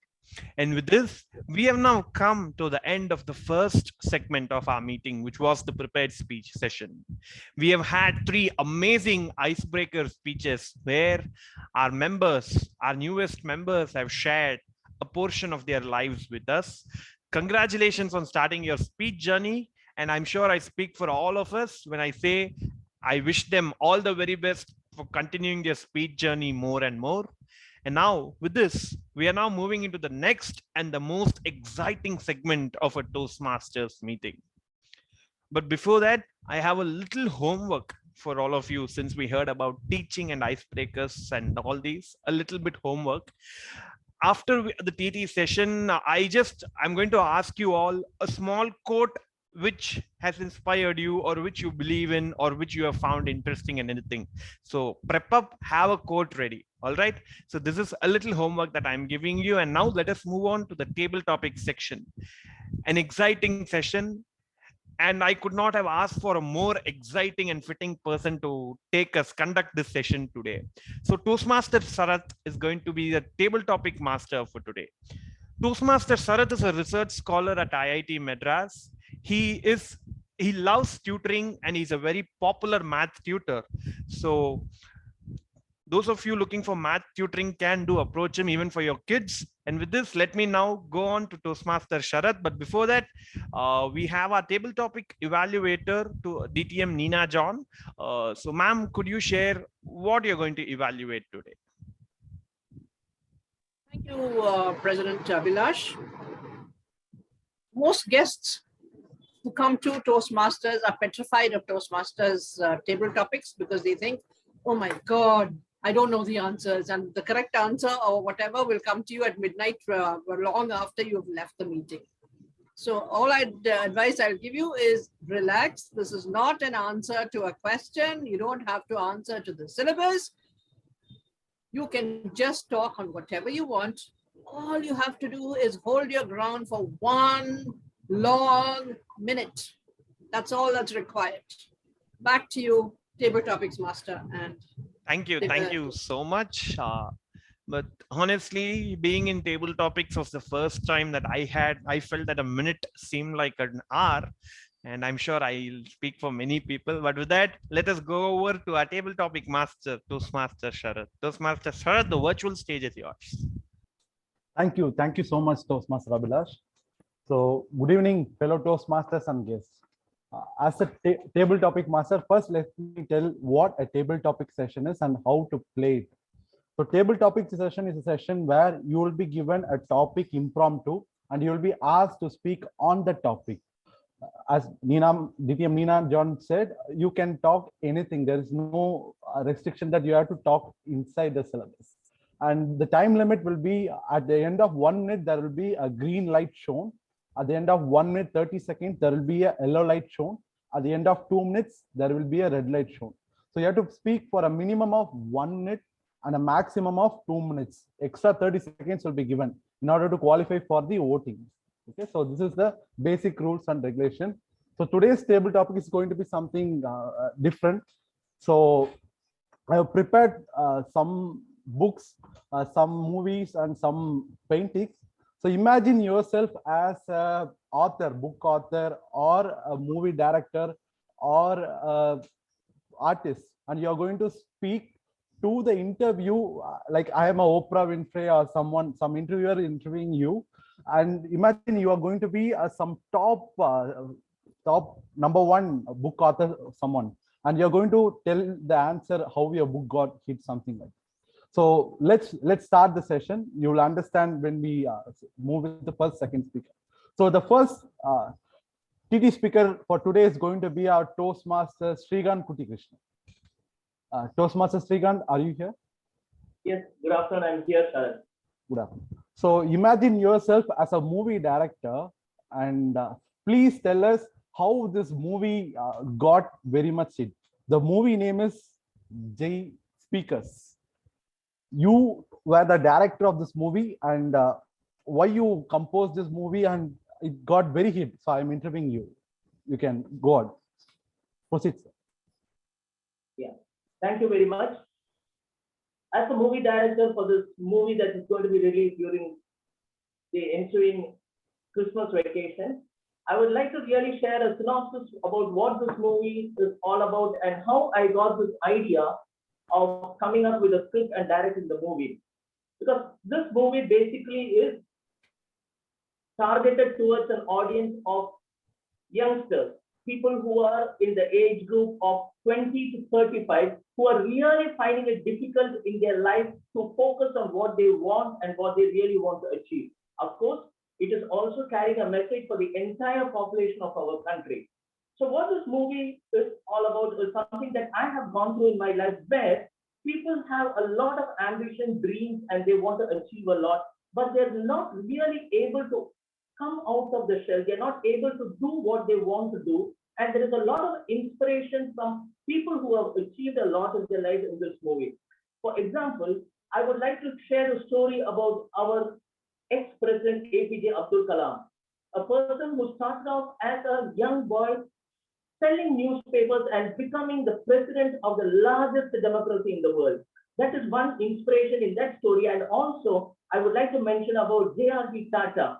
And with this, we have now come to the end of the first segment of our meeting, which was the prepared speech session. We have had 3 amazing icebreaker speeches where our members, our newest members, have shared a portion of their lives with us. Congratulations on starting your speech journey. And I'm sure I speak for all of us when I say I wish them all the very best for continuing their speech journey more and more. And now with this, we are now moving into the next and the most exciting segment of a Toastmasters meeting. But before that, I have a little homework for all of you, since we heard about teaching and icebreakers and all these, a little bit homework. After the TT session, I'm going to ask you all a small quote which has inspired you, or which you believe in, or which you have found interesting and anything. So prep up, have a quote ready. All right. So this is a little homework that I'm giving you. And now let us move on to the table topic section. An exciting session. And I could not have asked for a more exciting and fitting person to conduct this session today. So Toastmaster Sarath is going to be the table topic master for today. Toastmaster Sarath is a research scholar at IIT Madras. He loves tutoring, and he's a very popular math tutor. So those of you looking for math tutoring can approach him, even for your kids. And with this, let me now go on to Toastmaster Sharath. But before that, we have our table topic evaluator to DTM Nina John. So ma'am, could you share what you're going to evaluate today? Thank you, President Abhilash. Most guests who come to Toastmasters are petrified of Toastmasters table topics, because they think, oh my God, I don't know the answers, and the correct answer or whatever will come to you at midnight long after you've left the meeting. So all advice I'll give you is relax. This is not an answer to a question. You don't have to answer to the syllabus. You can just talk on whatever you want. All you have to do is hold your ground for 1 long minute. That's all that's required. Back to you, table topics master. And thank you so much. But honestly, being in table topics was the first time that I felt that a minute seemed like an hour. And I'm sure I'll speak for many people. But with that, let us go over to our table topic master, Toastmaster Sharath. Toastmaster Sharath, the virtual stage is yours. Thank you. Thank you so much, Toastmaster Abhilash. So good evening, fellow Toastmasters and guests. As a table topic master, first let me tell what a table topic session is and how to play it. So table topic session is a session where you will be given a topic impromptu and you will be asked to speak on the topic. As DTM Nina John said, you can talk anything. There is no restriction that you have to talk inside the syllabus. And the time limit will be at the end of 1 minute, there will be a green light shown. At the end of 1 minute, 30 seconds, there will be a yellow light shown. At the end of 2 minutes, there will be a red light shown. So you have to speak for a minimum of 1 minute and a maximum of 2 minutes. Extra 30 seconds will be given in order to qualify for the voting. Okay, so this is the basic rules and regulation. So today's table topic is going to be something different. So I have prepared some books, some movies, and some paintings. So imagine yourself as a author, book author, or a movie director, or artist, and you're going to speak to the interview like I am a Oprah Winfrey or some interviewer interviewing you. And imagine you are going to be some top #1 book author, someone, and you're going to tell the answer how your book got hit, something like that. So let's start the session. You will understand when we move with the second speaker. So the first TT speaker for today is going to be our Toastmaster Srikanth Kuttikrishnan. Toastmaster Srikanth, are you here? Yes, good afternoon. I'm here, sir. Good afternoon. So imagine yourself as a movie director, and please tell us how this movie got very much hit. The movie name is J Speakers. You were the director of this movie, and why you composed this movie, and it got very hit. So I'm interviewing you. You can go on. Proceed, sir. Yeah, thank you very much. As a movie director for this movie that is going to be released during the ensuing Christmas vacation, I would like to really share a synopsis about what this movie is all about and how I got this idea of coming up with a script and directing the movie. Because this movie basically is targeted towards an audience of youngsters, people who are in the age group of 20 to 35, who are really finding it difficult in their life to focus on what they want and what they really want to achieve. Of course, it is also carrying a message for the entire population of our country. So what this movie is all about is something that I have gone through in my life, where people have a lot of ambition, dreams, and they want to achieve a lot, but they're not really able to come out of the shell. They're not able to do what they want to do. And there is a lot of inspiration from people who have achieved a lot in their life in this movie. For example, I would like to share a story about our ex-president APJ Abdul Kalam, a person who started off as a young boy selling newspapers and becoming the president of the largest democracy in the world. That is one inspiration in that story. And also, I would like to mention about J.R.D. Tata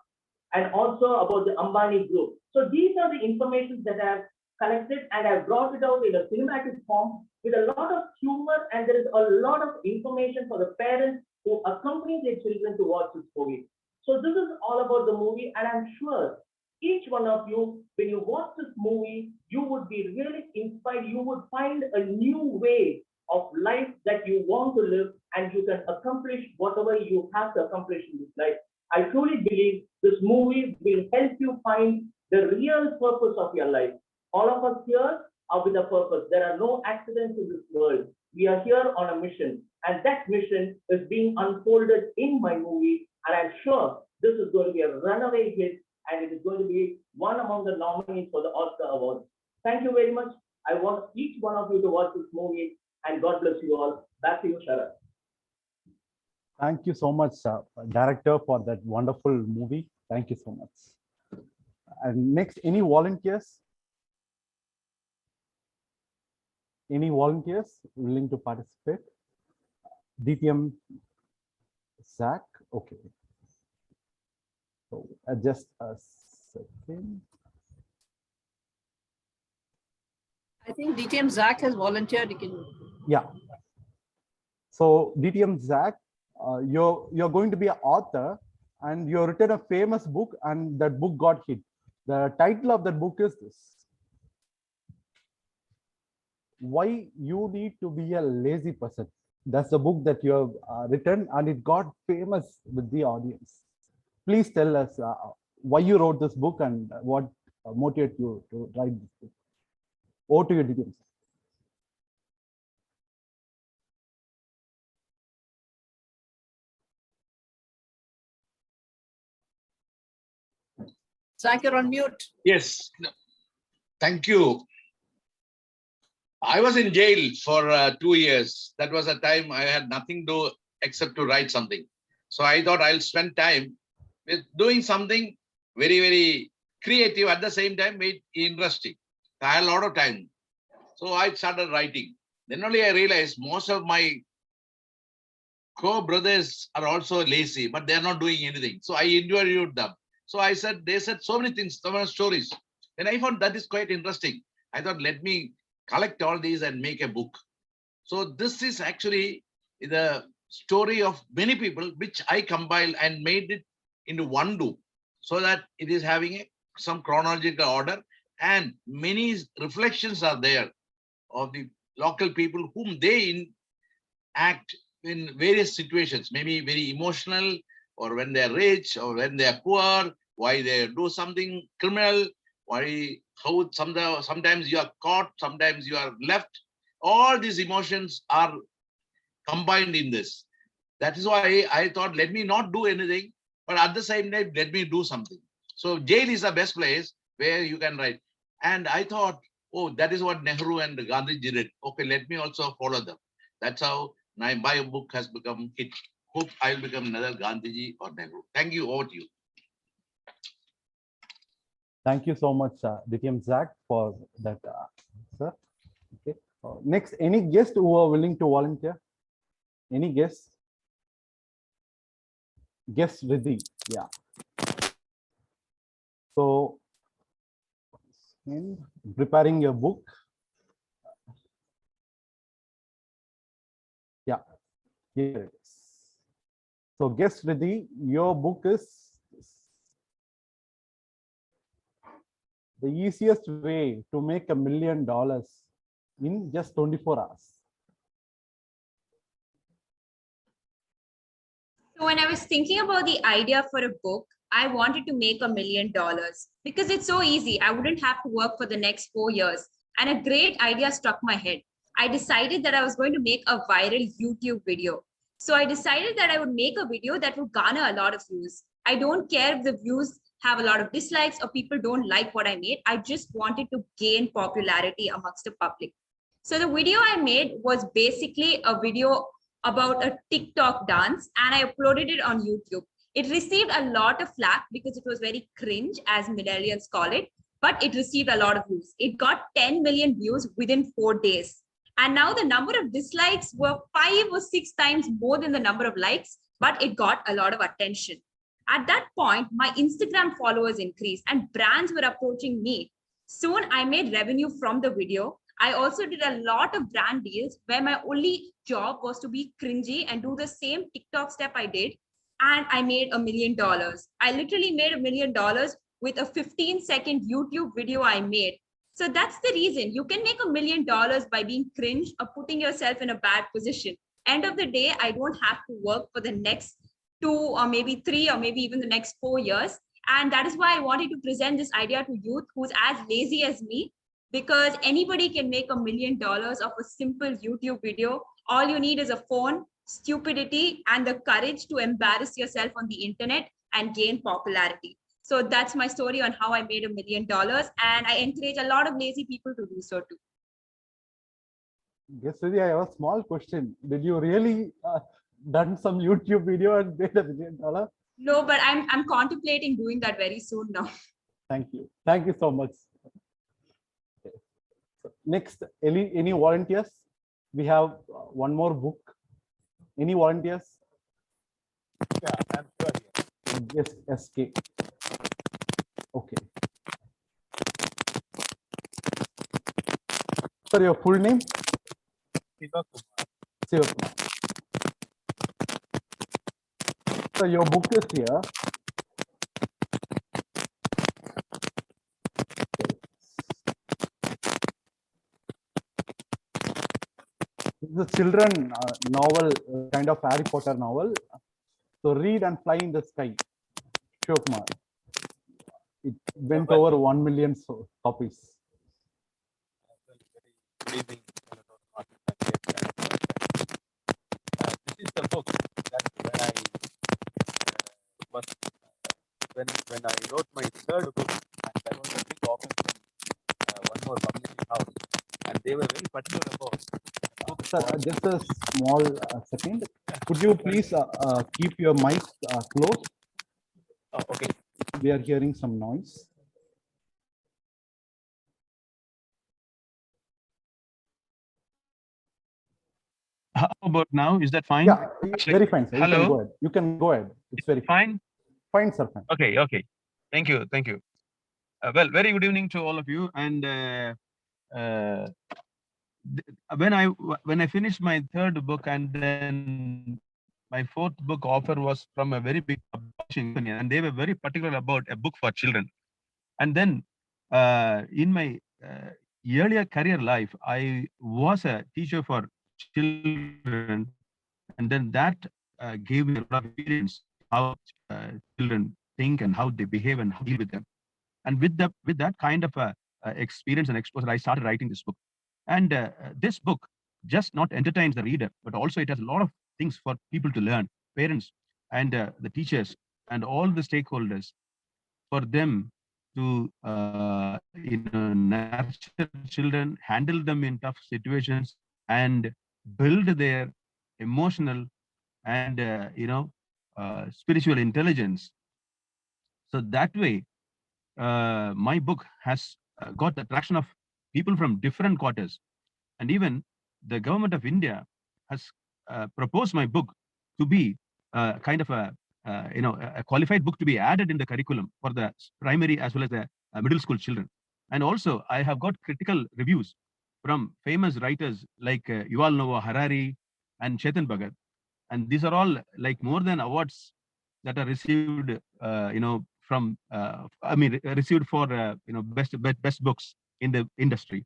and also about the Ambani Group. So these are the information that I have collected, and I brought it out in a cinematic form with a lot of humor, and there is a lot of information for the parents who accompany their children to watch this movie. So this is all about the movie, and I'm sure each one of you, when you watch this movie, you would be really inspired. You would find a new way of life that you want to live, and you can accomplish whatever you have to accomplish in this life. I truly believe this movie will help you find the real purpose of your life. All of us here are with a purpose. There are no accidents in this world. We are here on a mission, and that mission is being unfolded in my movie, and I'm sure this is going to be a runaway hit, and it is going to be one among the nominees for the Oscar Award. Thank you very much. I want each one of you to watch this movie, and God bless you all. Back to you, Sharat. Thank you so much, director, for that wonderful movie. Thank you so much. And next, any volunteers? Any volunteers willing to participate? DTM Zach, okay. So just a second. I think DTM Zach has volunteered. You can. Yeah. So DTM Zach, you're going to be an author, and you've written a famous book, and that book got hit. The title of that book is this: Why You Need to Be a Lazy Person. That's the book that you have written, and it got famous with the audience. Please tell us why you wrote this book and what motivated you to write this book. Over to you, DTM. Zach, you're on mute. Yes. Thank you. I was in jail for 2 years. That was a time I had nothing to do except to write something. So I thought I'll spend time with doing something very, very creative, at the same time very interesting. I had a lot of time. So I started writing. Then only I realized most of my co-brothers are also lazy, but they're not doing anything. So I interviewed them. So they said so many things, so many stories. And I found that is quite interesting. I thought, let me collect all these and make a book. So this is actually the story of many people, which I compiled and made it into one book, so that it is having some chronological order, and many reflections are there of the local people whom they act in various situations, maybe very emotional, or when they're rich, or when they're poor, why they do something criminal, how sometimes you are caught, sometimes you are left. All these emotions are combined in this. That is why I thought, let me not do anything, but at the same time, let me do something. So jail is the best place where you can write. And I thought, oh, that is what Nehru and Gandhi did. Okay, let me also follow them. That's how my book has become hit. Hope I'll become another Gandhiji or Nehru. Thank you. Over to you. Thank you so much, DTM Zach, for that, sir. Okay. Next, any guest who are willing to volunteer? Any guests? Guest Riddhi, yeah. So, in preparing your book. Yeah, here it is. So, guest Riddhi, your book is the easiest way to make $1 million in just 24 hours? So when I was thinking about the idea for a book, I wanted to make $1 million because it's so easy. I wouldn't have to work for the next 4 years. And a great idea struck my head. I decided that I was going to make a viral YouTube video. So I decided that I would make a video that would garner a lot of views. I don't care if the views have a lot of dislikes or people don't like what I made. I just wanted to gain popularity amongst the public. So the video I made was basically a video about a TikTok dance, and I uploaded it on YouTube. It received a lot of flack because it was very cringe, as millennials call it, but it received a lot of views. It got 10 million views within 4 days. And now the number of dislikes were 5 or 6 times more than the number of likes, but it got a lot of attention. At that point, my Instagram followers increased and brands were approaching me. Soon I made revenue from the video. I also did a lot of brand deals where my only job was to be cringy and do the same TikTok step I did. And I made $1 million. I literally made $1 million with a 15-second YouTube video I made. So that's the reason you can make $1 million by being cringe or putting yourself in a bad position. End of the day, I don't have to work for the next 2 or maybe 3 or maybe even the next 4 years. And that is why I wanted to present this idea to youth who's as lazy as me, because anybody can make $1 million of a simple YouTube video. All you need is a phone, stupidity, and the courage to embarrass yourself on the internet and gain popularity. So that's my story on how I made $1 million. And I encourage a lot of lazy people to do so too. Yes, Sudhi, I have a small question. Did you really done some YouTube video and made $1 million? No, but I'm contemplating doing that very soon now. Thank you. Thank you so much. Okay. So next, any volunteers? We have one more book. Any volunteers? Yeah, I'm sure. Yes, SK. Okay. Sir, your full name? Sivakumar. So your book is here. This is a children novel, kind of Harry Potter novel. So read and fly in the sky. Shivakumar. It went over 1 million copies. Good evening. This is the book that when I wrote my third book, and I was a big offer from one more publishing house, and they were very particular about. Sir, just a small second. Could you please keep your mic close? Okay. We are hearing some noise. How about now? Is that fine? Yeah, very fine, sir. Hello. You can go ahead. You can go ahead. It's very fine. Fine, sir. Fine. Okay. Okay. Thank you. Thank you. Well, very good evening to all of you. And when I finished my third book, and then my fourth book offer was from a very big publishing company, and they were very particular about a book for children. And then in my earlier career life, I was a teacher for children, and then that gave me a lot of experience how children think and how they behave and how to deal with them. And with that kind of experience and exposure, I started writing this book. And this book just not entertains the reader, but also it has a lot of things for people to learn, parents and the teachers and all the stakeholders, for them to nurture children, handle them in tough situations, and build their emotional and spiritual intelligence. So that way, my book has got the attraction of people from different quarters, and even the government of India has proposed my book to be kind of a qualified book to be added in the curriculum for the primary as well as the middle school children. And also, I have got critical reviews from famous writers like Yuval Noah Harari and Chetan Bhagat, and these are all like more than awards that are received, from received for best books in the industry,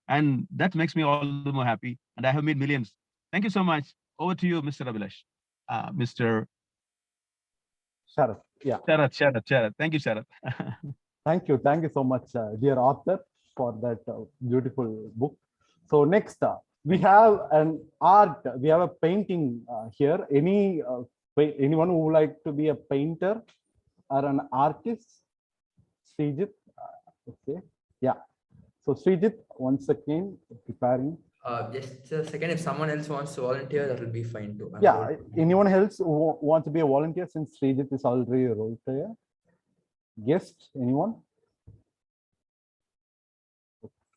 and that makes me all the more happy. And I have made millions. Thank you so much. Over to you, Mr. Abhilash. Mr. Sharath. Yeah. Sharath. Thank you, Sharath. Thank you so much, dear author, for that beautiful book. So next, we have an art. We have a painting here. Anyone who would like to be a painter or an artist? Srijit. Okay. Yeah. So Srijit, once again, preparing. Just a second. If someone else wants to volunteer, that will be fine too. Yeah. Anyone else who wants to be a volunteer, since Srijit is already a role player? Guest? Anyone?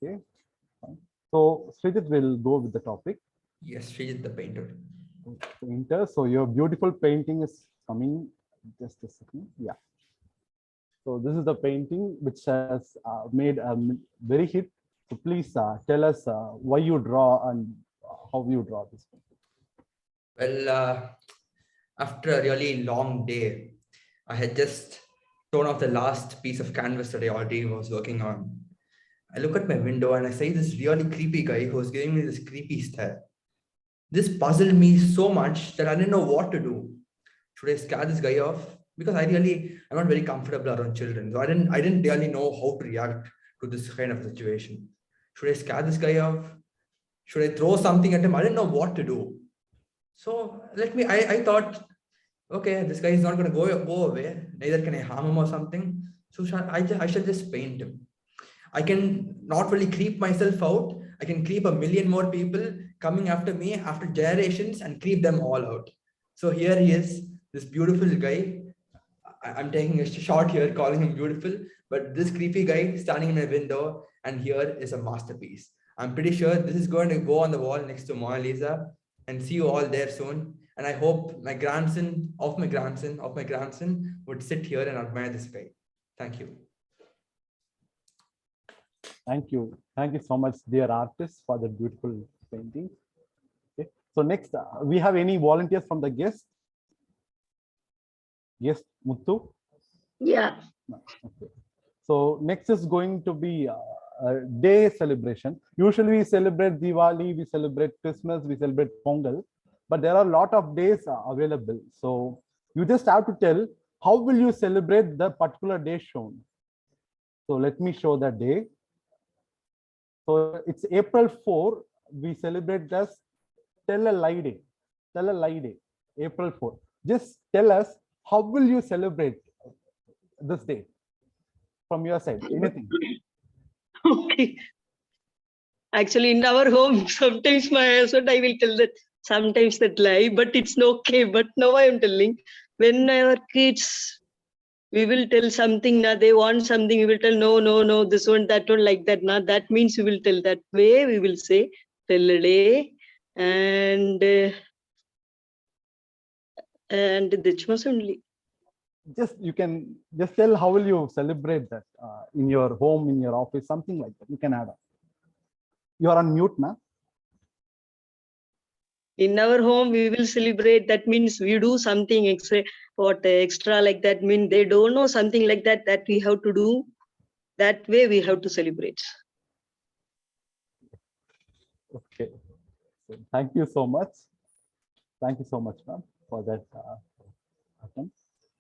Okay. Fine. So Srijit will go with the topic. Yes, Srijit the painter. Painter. So your beautiful painting is coming. Just a second. Yeah. So this is the painting which has made a very hit. So please tell us why you draw and how you draw this painting. Well, after a really long day, I had just torn off the last piece of canvas that I already was working on. I look at my window and I see this really creepy guy who was giving me this creepy stare. This puzzled me so much that I didn't know what to do. Should I scare this guy off? Because I'm not very comfortable around children. So I didn't really know how to react to this kind of situation. Should I scare this guy off? Should I throw something at him? I didn't know what to do. So I thought, okay, this guy is not going to go away. Neither can I harm him or something. So I shall just paint him. I can not really creep myself out. I can creep a million more people coming after me after generations and creep them all out. So here he is, this beautiful guy. I'm taking a shot here, calling him beautiful, but this creepy guy standing in my window, and here is a masterpiece. I'm pretty sure this is going to go on the wall next to Mona Lisa, and see you all there soon. And I hope my grandson would sit here and admire this guy. Thank you. Thank you so much, dear artist, for the beautiful painting. Okay. So next, we have any volunteers from the guests? Yes, Muthu? Yeah. Okay. So next is going to be a day celebration. Usually we celebrate Diwali, we celebrate Christmas, we celebrate Pongal, but there are a lot of days available. So you just have to tell how will you celebrate the particular day shown. So let me show that day. So it's April 4. We celebrate as Tell a Lie Day. Tell a Lie Day, April 4. Just tell us, how will you celebrate this day from your side? Anything? Okay. Actually, in our home, sometimes my husband, I will tell that sometimes that lie, but it's okay. But now I am telling, when our kids, we will tell something, now they want something, we will tell no, this one, that one, like that. Now that means we will tell that way, we will say, tell a day, and this was only. You can just tell how will you celebrate that in your home, in your office, something like that. You can add up. You are on mute, na? In our home, we will celebrate. That means we do something extra, like that. Mean they don't know something like that we have to do. That way we have to celebrate. Okay. So thank you so much. Thank you so much, ma'am, for that attempt.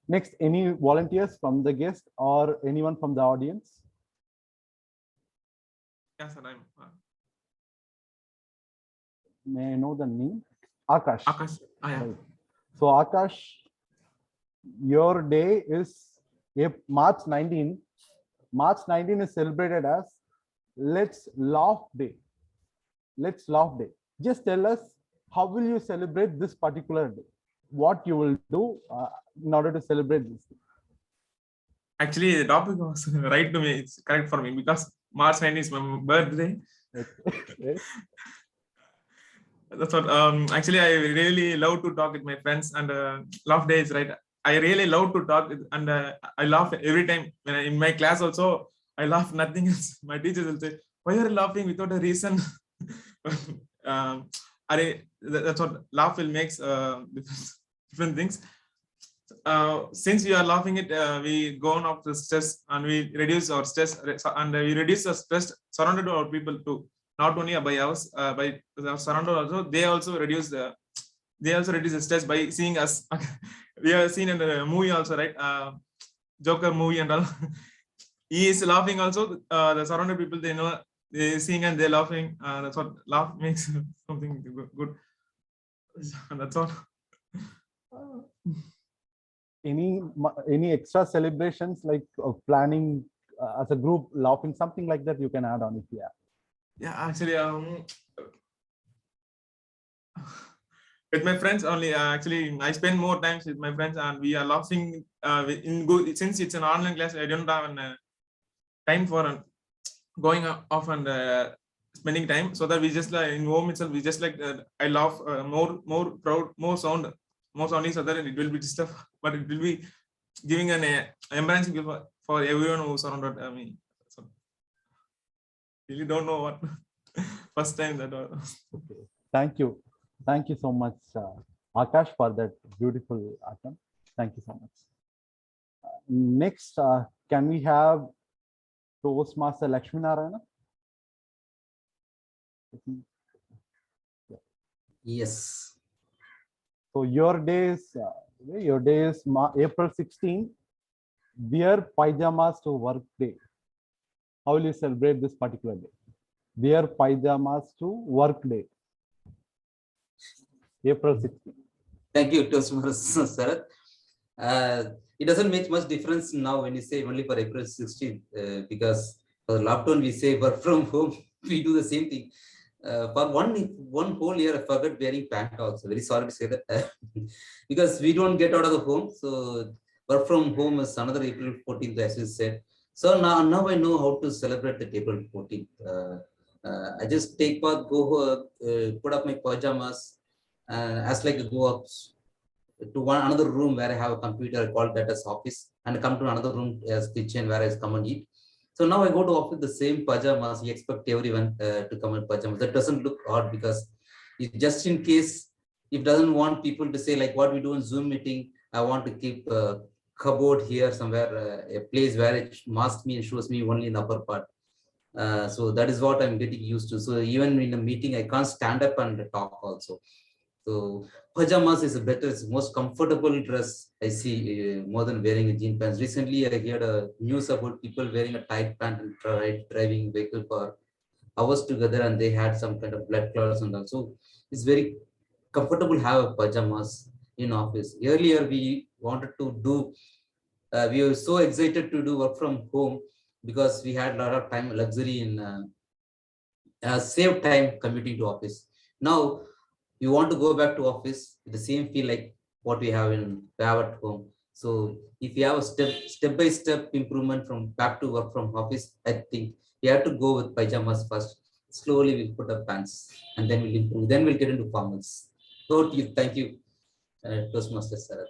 Next, any volunteers from the guest or anyone from the audience? Yes, sir, May I know the name? Akash. Akash. Yeah. So Akash, your day is March 19. March 19 is celebrated as Let's Laugh Day. Let's Laugh Day. Just tell us, how will you celebrate this particular day? What you will do in order to celebrate this? Actually, the topic was right to me. It's correct for me because March 9 is my birthday. Okay. That's what. Actually, I really love to talk with my friends, and laugh day is right. I really love to talk, and I laugh every time when in my class also. I laugh nothing else. My teachers will say, "Why are you laughing without a reason?" That's what laugh will makes different things. since we are laughing it, we go on off the stress and we reduce our stress, and we reduce the stress surrounded our people too. Not only by us, by our surrounded also, they also reduce the stress by seeing us. We have seen in the movie also, right? Joker movie and all. He is laughing also. The surrounded people, they know, they seeing and they're laughing. That's what laugh makes something good. That's all. Any extra celebrations like planning as a group, laughing, something like that you can add on if you have. Yeah, actually, with my friends only. Actually, I spend more times with my friends, and we are laughing. Since it's an online class, I don't have time for going off and spending time. So that we just like in home itself, we just like I laugh more proud, more sound, more sounding, so that it will be disturbed, but it will be giving an embarrassing for everyone who surrounded me. So really don't know what first time that was. Okay. Thank you so much, Akash, for that beautiful attempt. Thank you so much. Next, can we have Toastmaster Lakshminarayana? Yes. So your day is April 16. Wear pajamas to work day. How will you celebrate this particular day? Wear pajamas to work day. April 16. Thank you, Toastmaster Sarath. It doesn't make much difference now when you say only for April 16, because for the lockdown we say work from home. We do the same thing. For one whole year, I forgot wearing pant also. Very sorry to say that. Because we don't get out of the home. So work from home is another April 14th, as you said. So now I know how to celebrate the April 14th. I just take bath, go put up my pajamas, as like go up to another room where I have a computer, I call that as office, and come to another room as kitchen where I come and eat. So now I go to office the same pajamas. You expect everyone to come in pajamas. That doesn't look odd, because just in case if doesn't want people to say like what we do in Zoom meeting, I want to keep a cupboard here somewhere, a place where it masks me and shows me only in the upper part. So that is what I'm getting used to. So even in a meeting, I can't stand up and talk also. So pajamas is a better, it's most comfortable dress I see more than wearing a jean pants. Recently, I heard a news about people wearing a tight pant and driving vehicle for hours together, and they had some kind of blood clots and also it's very comfortable to have pajamas in office. Earlier, we wanted to do, we were so excited to do work from home because we had a lot of time luxury in save time commuting to office. Now, you want to go back to office with the same feel like what we have at home. So if you have a step-by-step improvement from back to work from office, I think we have to go with pajamas first. Slowly we'll put up pants and then we'll improve. Then we'll get into formals. So thank you, Toastmaster Sarath.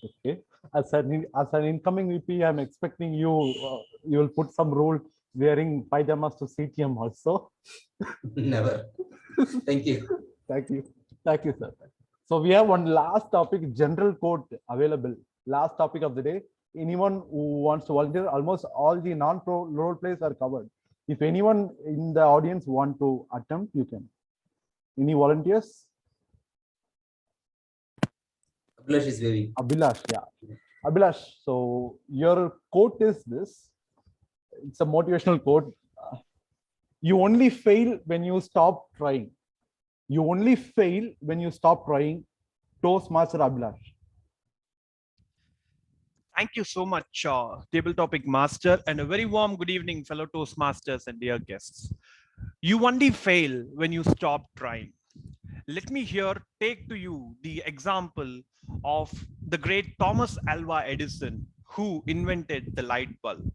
Okay. As an incoming VP, I'm expecting you will put some rule wearing pajamas to CTM also. Never. Thank you. Thank you. Thank you, sir. So we have one last topic, general code available. Last topic of the day. Anyone who wants to volunteer, almost all the non-pro role plays are covered. If anyone in the audience want to attempt, you can. Any volunteers? Abhilash is waving. Abhilash, yeah. Abhilash, so your quote is this. It's a motivational quote. You only fail when you stop trying. You only fail when you stop trying. Toastmaster Abhilash. Thank you so much, Table Topic Master, and a very warm good evening, fellow Toastmasters and dear guests. You only fail when you stop trying. Let me here take to you the example of the great Thomas Alva Edison, who invented the light bulb.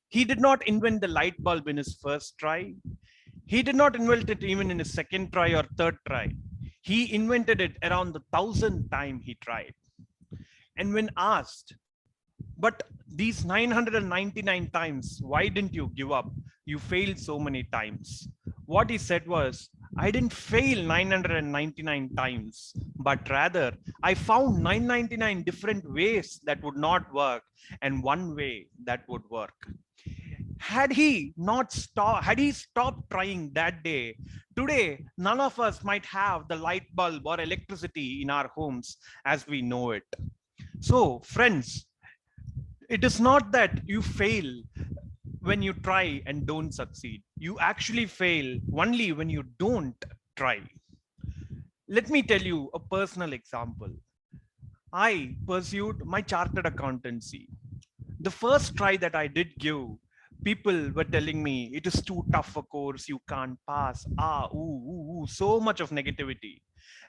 He did not invent the light bulb in his first try. He did not invent it even in his second try or third try. He invented it around the 1,000th time he tried. And when asked, but these 999 times, why didn't you give up? You failed so many times. What he said was, I didn't fail 999 times, but rather I found 999 different ways that would not work and one way that would work. Had he stopped trying that day, today none of us might have the light bulb or electricity in our homes as we know it. So, friends, it is not that you fail when you try and don't succeed. You actually fail only when you don't try. Let me tell you a personal example. I pursued my chartered accountancy. The first try that I did give, people were telling me it is too tough a course, you can't pass. So much of negativity.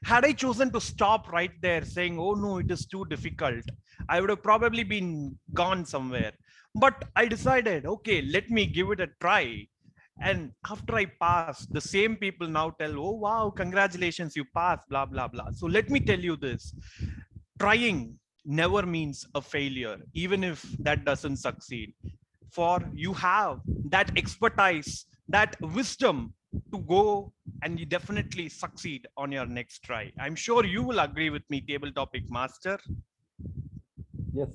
Had I chosen to stop right there saying, oh no, it is too difficult, I would have probably been gone somewhere. But I decided, okay, let me give it a try. And after I passed, the same people now tell, oh wow, congratulations, you passed, blah, blah, blah. So let me tell you this. Trying never means a failure, even if that doesn't succeed. For you have that expertise, that wisdom to go and you definitely succeed on your next try. I'm sure you will agree with me, Table Topic Master. Yes.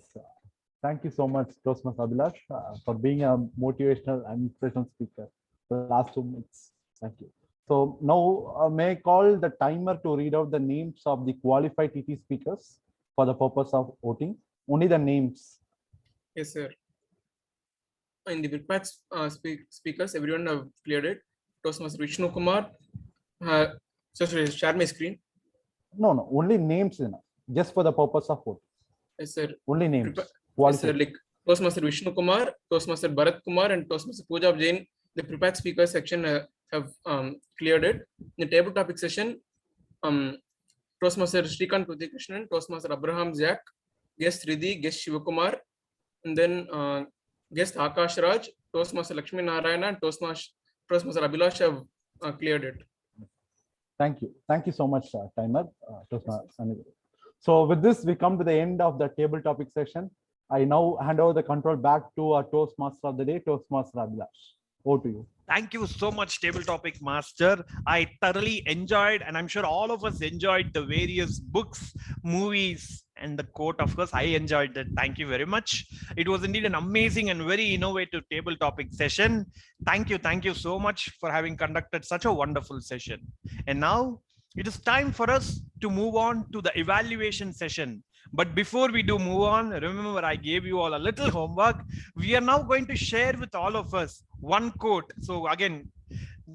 Thank you so much, Toastmaster Abhilash, for being a motivational and inspirational speaker for the last 2 minutes. Thank you. So now may I call the timer to read out the names of the qualified TT speakers for the purpose of voting. Only the names. Yes, sir. In the prepared speakers, everyone have cleared it. Toastmaster Vishnu Kumar. Sorry, share my screen. No, only names enough, just for the purpose of voting. Yes, sir. Only names. Yes, sir. Like Toastmaster Vishnu Kumar, Toastmaster Bharat Kumar, and Toastmaster Puja Jain. The prepared speakers section have cleared it. In the table topic session, Toastmaster Srikant Krishnan, Toastmaster Abraham Jack, guest Riddhi, guest Shivakumar, and then guest Akash Raj, Toastmaster Lakshmi Narayana, and Toastmaster Abhilash have cleared it. Thank you. Thank you so much, timer. So with this, we come to the end of the table topic session. I now hand over the control back to our Toastmaster of the day, Toastmaster Abhilash. Over to you. Thank you so much, Table Topic Master. I thoroughly enjoyed, and I'm sure all of us enjoyed the various books, movies, and the quote. Of course, I enjoyed that. Thank you very much. It was indeed an amazing and very innovative table topic session. Thank you so much for having conducted such a wonderful session. And now it is time for us to move on to the evaluation session. But before we do move on, remember I gave you all a little homework. We are now going to share with all of us one quote. So again,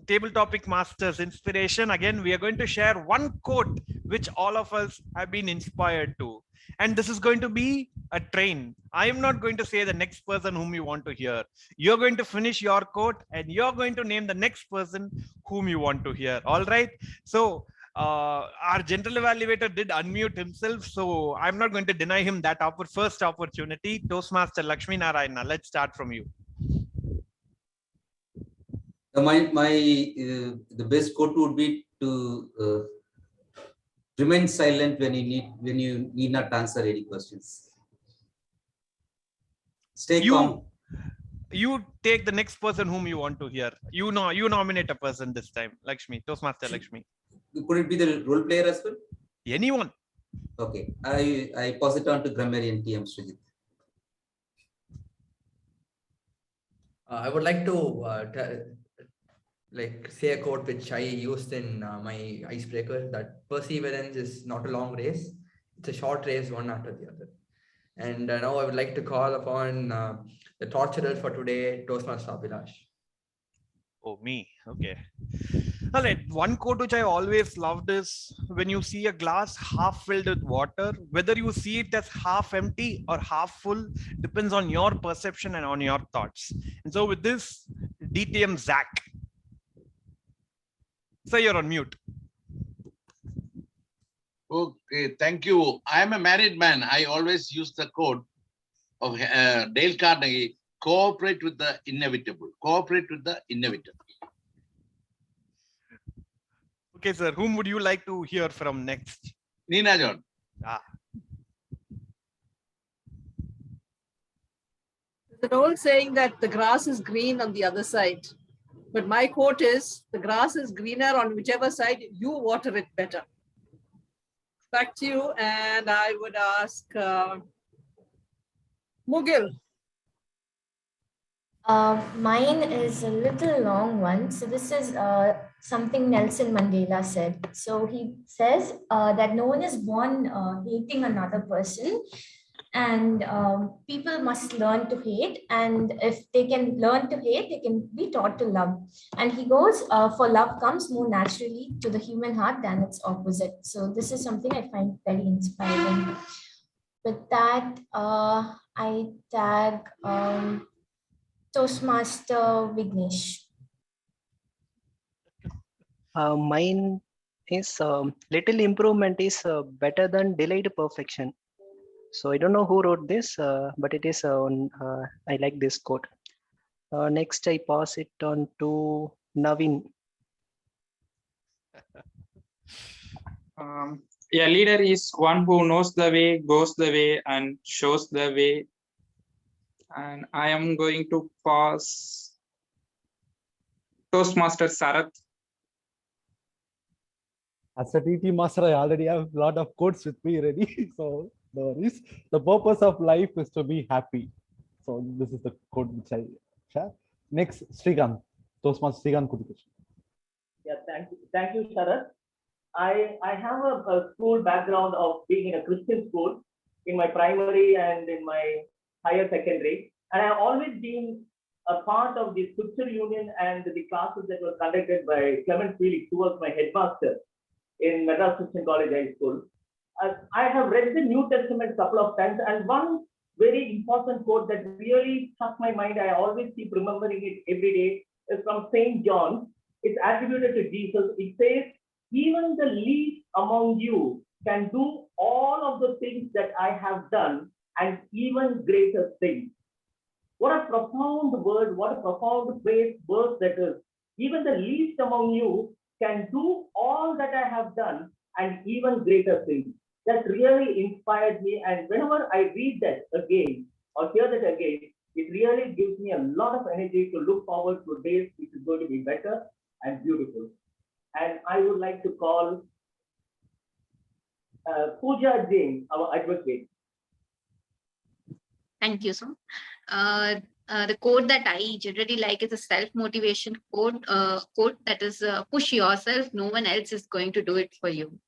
Table Topic Masters inspiration. Again, we are going to share one quote which all of us have been inspired to. And this is going to be a train. I am not going to say the next person whom you want to hear. You're going to finish your quote and you're going to name the next person whom you want to hear. All right. So our general evaluator did unmute himself, so I'm not going to deny him that first opportunity. Toastmaster Lakshmi Narayana, let's start from you. The best quote would be to remain silent when you need not answer any questions. Stay calm. You take the next person whom you want to hear. You nominate a person this time, Lakshmi, Toastmaster Lakshmi. Could it be the role player as well? Anyone. Okay, I pass it on to grammarian TM Srijit. I would like to say a quote which I used in my icebreaker, that perseverance is not a long race, it's a short race, one after the other. And now I would like to call upon the torturer for today, Toastmaster Abhilash. Oh, me. Okay. All right. One quote which I always loved is, when you see a glass half filled with water, whether you see it as half empty or half full, depends on your perception and on your thoughts. And so with this, DTM Zach. So you're on mute. Okay, thank you. I am a married man. I always use the quote of Dale Carnegie: cooperate with the inevitable. Cooperate with the inevitable. Okay, sir. Whom would you like to hear from next? Nina John. There's an old saying that the grass is green on the other side. But my quote is, the grass is greener on whichever side you water it better. Back to you, and I would ask Mugil. Mine is a little long one. So this is something Nelson Mandela said. So he says that no one is born hating another person, and people must learn to hate. And if they can learn to hate, they can be taught to love. And he goes, for love comes more naturally to the human heart than its opposite. So this is something I find very inspiring. With that, I tag Toastmaster Vignesh. Mine is little improvement is better than delayed perfection. So I don't know who wrote this, but it is on. I like this quote. Next, I pass it on to Naveen. A leader is one who knows the way, goes the way, and shows the way. And I am going to pass Toastmaster Sarath. As a TT master, I already have a lot of quotes with me ready. So no worries. The purpose of life is to be happy. So this is the quote which I share. Next, Srikanth. Toastmaster Srikanth Kudikish. Yeah, thank you, Sharath. I have a school background of being in a Christian school in my primary and in my higher secondary. And I've always been a part of the scripture union and the classes that were conducted by Clement Felix, who was my headmaster in Madras Christian College High School. I have read the New Testament a couple of times, and one very important quote that really struck my mind, I always keep remembering it every day, is from St. John. It's attributed to Jesus. It says, even the least among you can do all of the things that I have done and even greater things. What a profound word, what a profound verse that is. Even the least among you can do all that I have done and even greater things. That really inspired me. And whenever I read that again or hear that again, it really gives me a lot of energy to look forward to days which is going to be better and beautiful. And I would like to call Puja Jain, our advocate. Thank you, sir. The quote that I generally like is a self-motivation quote, that is, push yourself, no one else is going to do it for you.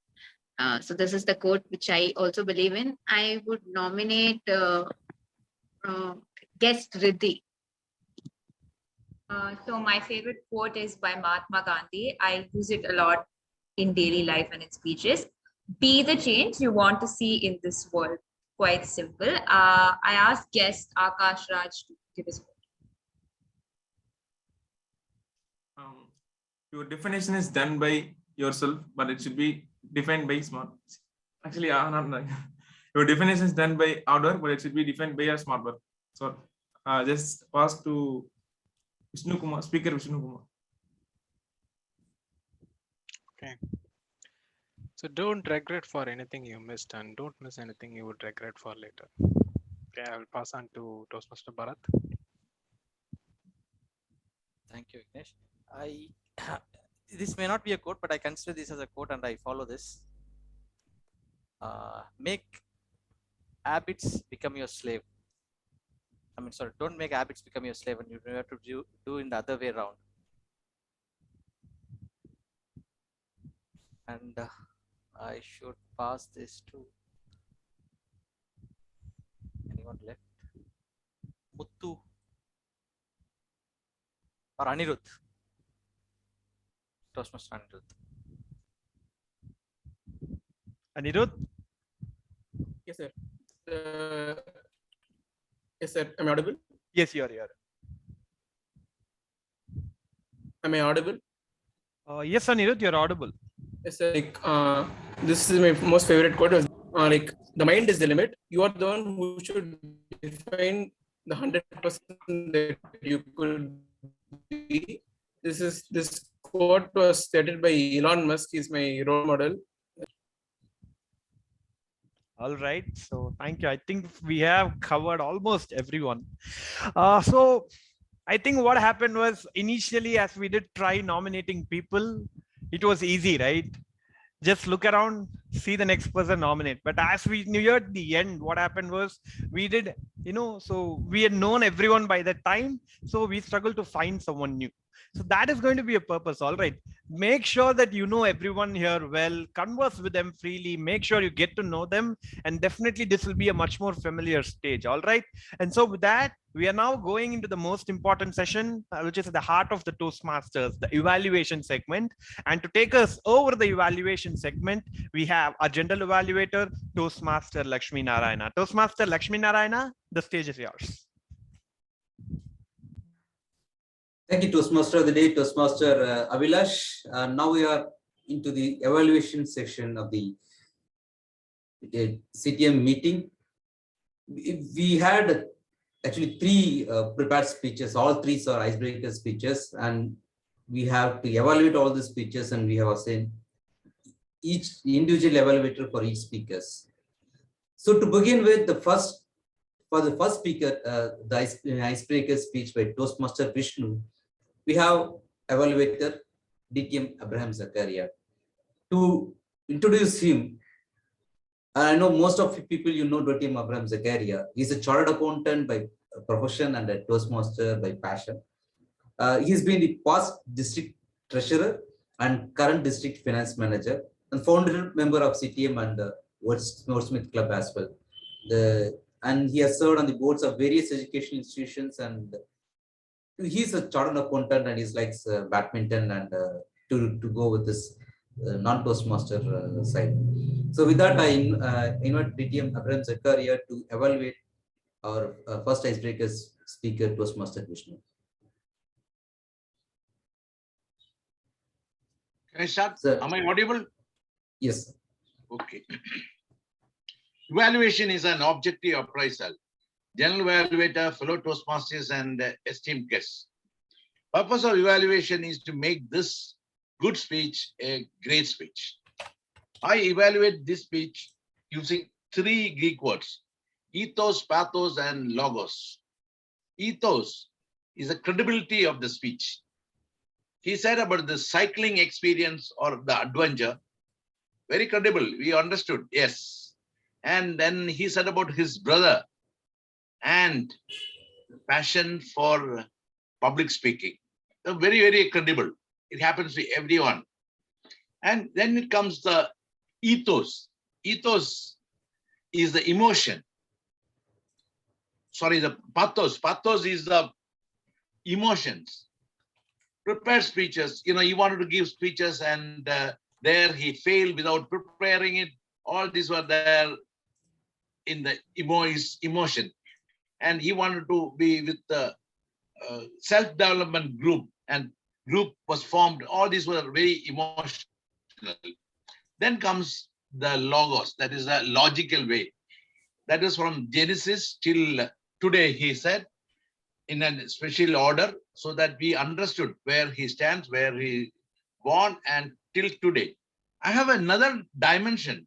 So this is the quote which I also believe in. I would nominate Guest Riddhi. So my favorite quote is by Mahatma Gandhi. I use it a lot in daily life and in speeches. Be the change you want to see in this world. Quite simple. I asked guest Akash Raj to give his quote. Your definition is done by yourself, but it should be defined by smart. Actually, not like your definition is done by outdoor, but it should be defined by a smart work. So just pass to Vishnu Kumar, Speaker Vishnu Kumar. Okay. So don't regret for anything you missed, and don't miss anything you would regret for later. Okay, I will pass on to Toastmaster Bharat. Thank you, Vignesh. This may not be a quote, but I consider this as a quote and I follow this. Make habits become your slave. Don't make habits become your slave, and you have to do in the other way around. And I should pass this to anyone left? Muttu or Anirudh? Toastmaster Anirudh. Anirudh? Yes, sir. Yes, sir. Am I audible? Yes, you are here. Am I audible? Yes, Anirudh, you're audible. Yes, sir. This is my most favorite quote. The mind is the limit. You are the one who should define the 100% that you could be. This quote was stated by Elon Musk. He's my role model. All right, so thank you. I think we have covered almost everyone. So I think what happened was initially, as we did try nominating people, it was easy, right? Just look around, see the next person nominate. But as we neared the end, what happened was we did, so we had known everyone by that time. So we struggled to find someone new. So that is going to be a purpose. All right. Make sure that you know everyone here well, converse with them freely, make sure you get to know them. And definitely this will be a much more familiar stage. All right. And so with that, we are now going into the most important session, which is at the heart of the Toastmasters, the evaluation segment. And to take us over the evaluation segment, we have our general evaluator, Toastmaster Lakshmi Narayana. Toastmaster Lakshmi Narayana, the stage is yours. Thank you, Toastmaster of the day, Toastmaster Avilash. Now we are into the evaluation section of the CTM meeting. We had actually 3 prepared speeches. All 3 are icebreaker speeches, and we have to evaluate all the speeches, and we have assigned each individual evaluator for each speakers. So to begin with, the first speaker, the icebreaker speech by Toastmaster Vishnu, we have evaluator DTM Abraham Zakaria. To introduce him, I know most of people DTM Abraham Zakaria. He's a chartered accountant by profession and a Toastmaster by passion. He's been the past district treasurer and current district finance manager and founder member of CTM and Wordsmith Club as well. And he has served on the boards of various education institutions, and he's a chartered accountant and he likes badminton and to go with this non-Toastmaster side. So with that, I invite DTM Abraham Zakaria to evaluate our first icebreaker speaker, Toastmaster Vishnu. Can I start? Sir. Am I audible? Yes. Okay. Evaluation is an objective appraisal. General evaluator, fellow Toastmasters, and esteemed guests. Purpose of evaluation is to make this good speech a great speech. I evaluate this speech using 3 Greek words: ethos, pathos, and logos. Ethos is the credibility of the speech. He said about the cycling experience or the adventure, very credible. We understood, yes. And then he said about his brother and passion for public speaking. Very, very credible. It happens to everyone. And then it comes the ethos. Ethos is the emotion. Sorry, the pathos. Pathos is the emotions. Prepared speeches. He wanted to give speeches, and there he failed without preparing it. All these were there in the emotion. And he wanted to be with the self-development group, and group was formed. All these were very emotional. Then comes the logos, that is a logical way. That is from Genesis till today, he said, in a special order, so that we understood where he stands, where he born, and till today. I have another dimension,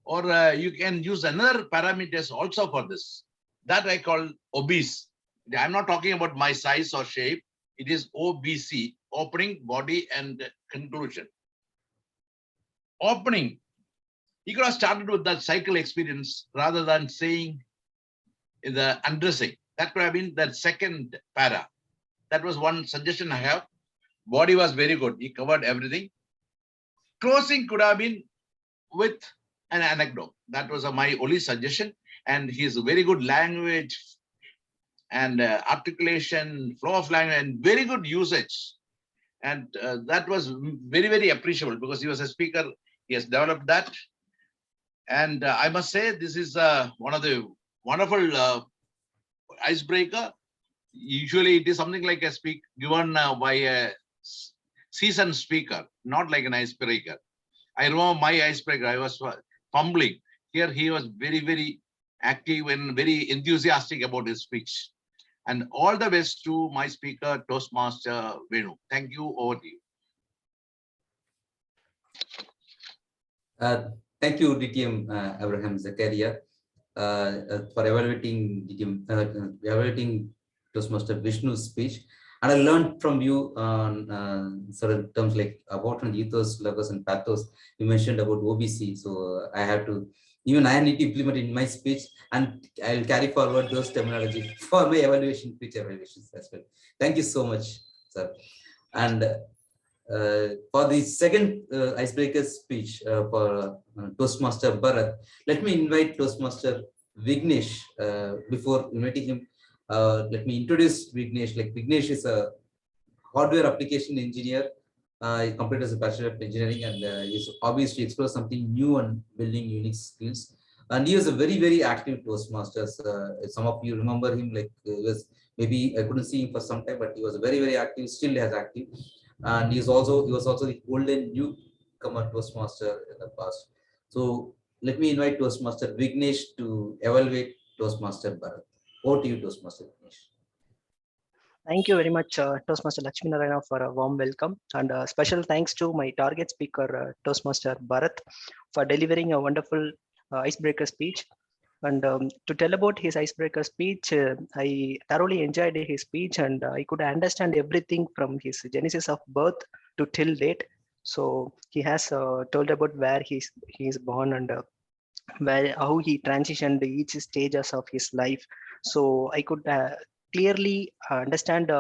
or you can use another parameters also for this. That I call obese. I'm not talking about my size or shape. It is OBC, opening, body, and conclusion. Opening, he could have started with that cycle experience rather than saying the undressing. That could have been that second para. That was one suggestion I have. Body was very good. He covered everything. Closing could have been with an anecdote. That was my only suggestion. And his very good language and articulation, flow of language, and very good usage. And that was very, very appreciable because he was a speaker. He has developed that. And I must say, this is one of the wonderful icebreaker. Usually it is something like a speak given by a seasoned speaker, not like an icebreaker. I remember my icebreaker, I was fumbling. Here he was very, very active and very enthusiastic about his speech. And all the best to my speaker, Toastmaster Venu. Thank you. Over to you. Thank you, DTM Abraham Zakaria, for evaluating Toastmaster Vishnu's speech. And I learned from you on certain terms like about ethos, logos, and pathos. You mentioned about OBC, so I have to, even I need to implement in my speech, and I'll carry forward those terminology for my evaluation, speech evaluations as well. Thank you so much, sir. And for the second icebreaker speech for Toastmaster Bharat, let me invite Toastmaster Vignesh. Before inviting him, let me introduce Vignesh. Like Vignesh is a hardware application engineer. He completed as a Bachelor of Engineering, and his hobby is to explore something new and building unique skills. And he is a very, very active Toastmasters. Some of you remember him, like was maybe I couldn't see him for some time, but he was very, very active, still has active. And he was also the golden newcomer Toastmaster in the past. So let me invite Toastmaster Vignesh to evaluate Toastmaster Bharat. Over to you, Toastmaster Vignesh. Thank you very much, Toastmaster Lakshmi Narayana, for a warm welcome, and special thanks to my target speaker, Toastmaster Bharat, for delivering a wonderful icebreaker speech. And to tell about his icebreaker speech, I thoroughly enjoyed his speech, and I could understand everything from his genesis of birth to till date. So he has told about where he is born, and how he transitioned each stages of his life. So I could clearly understand.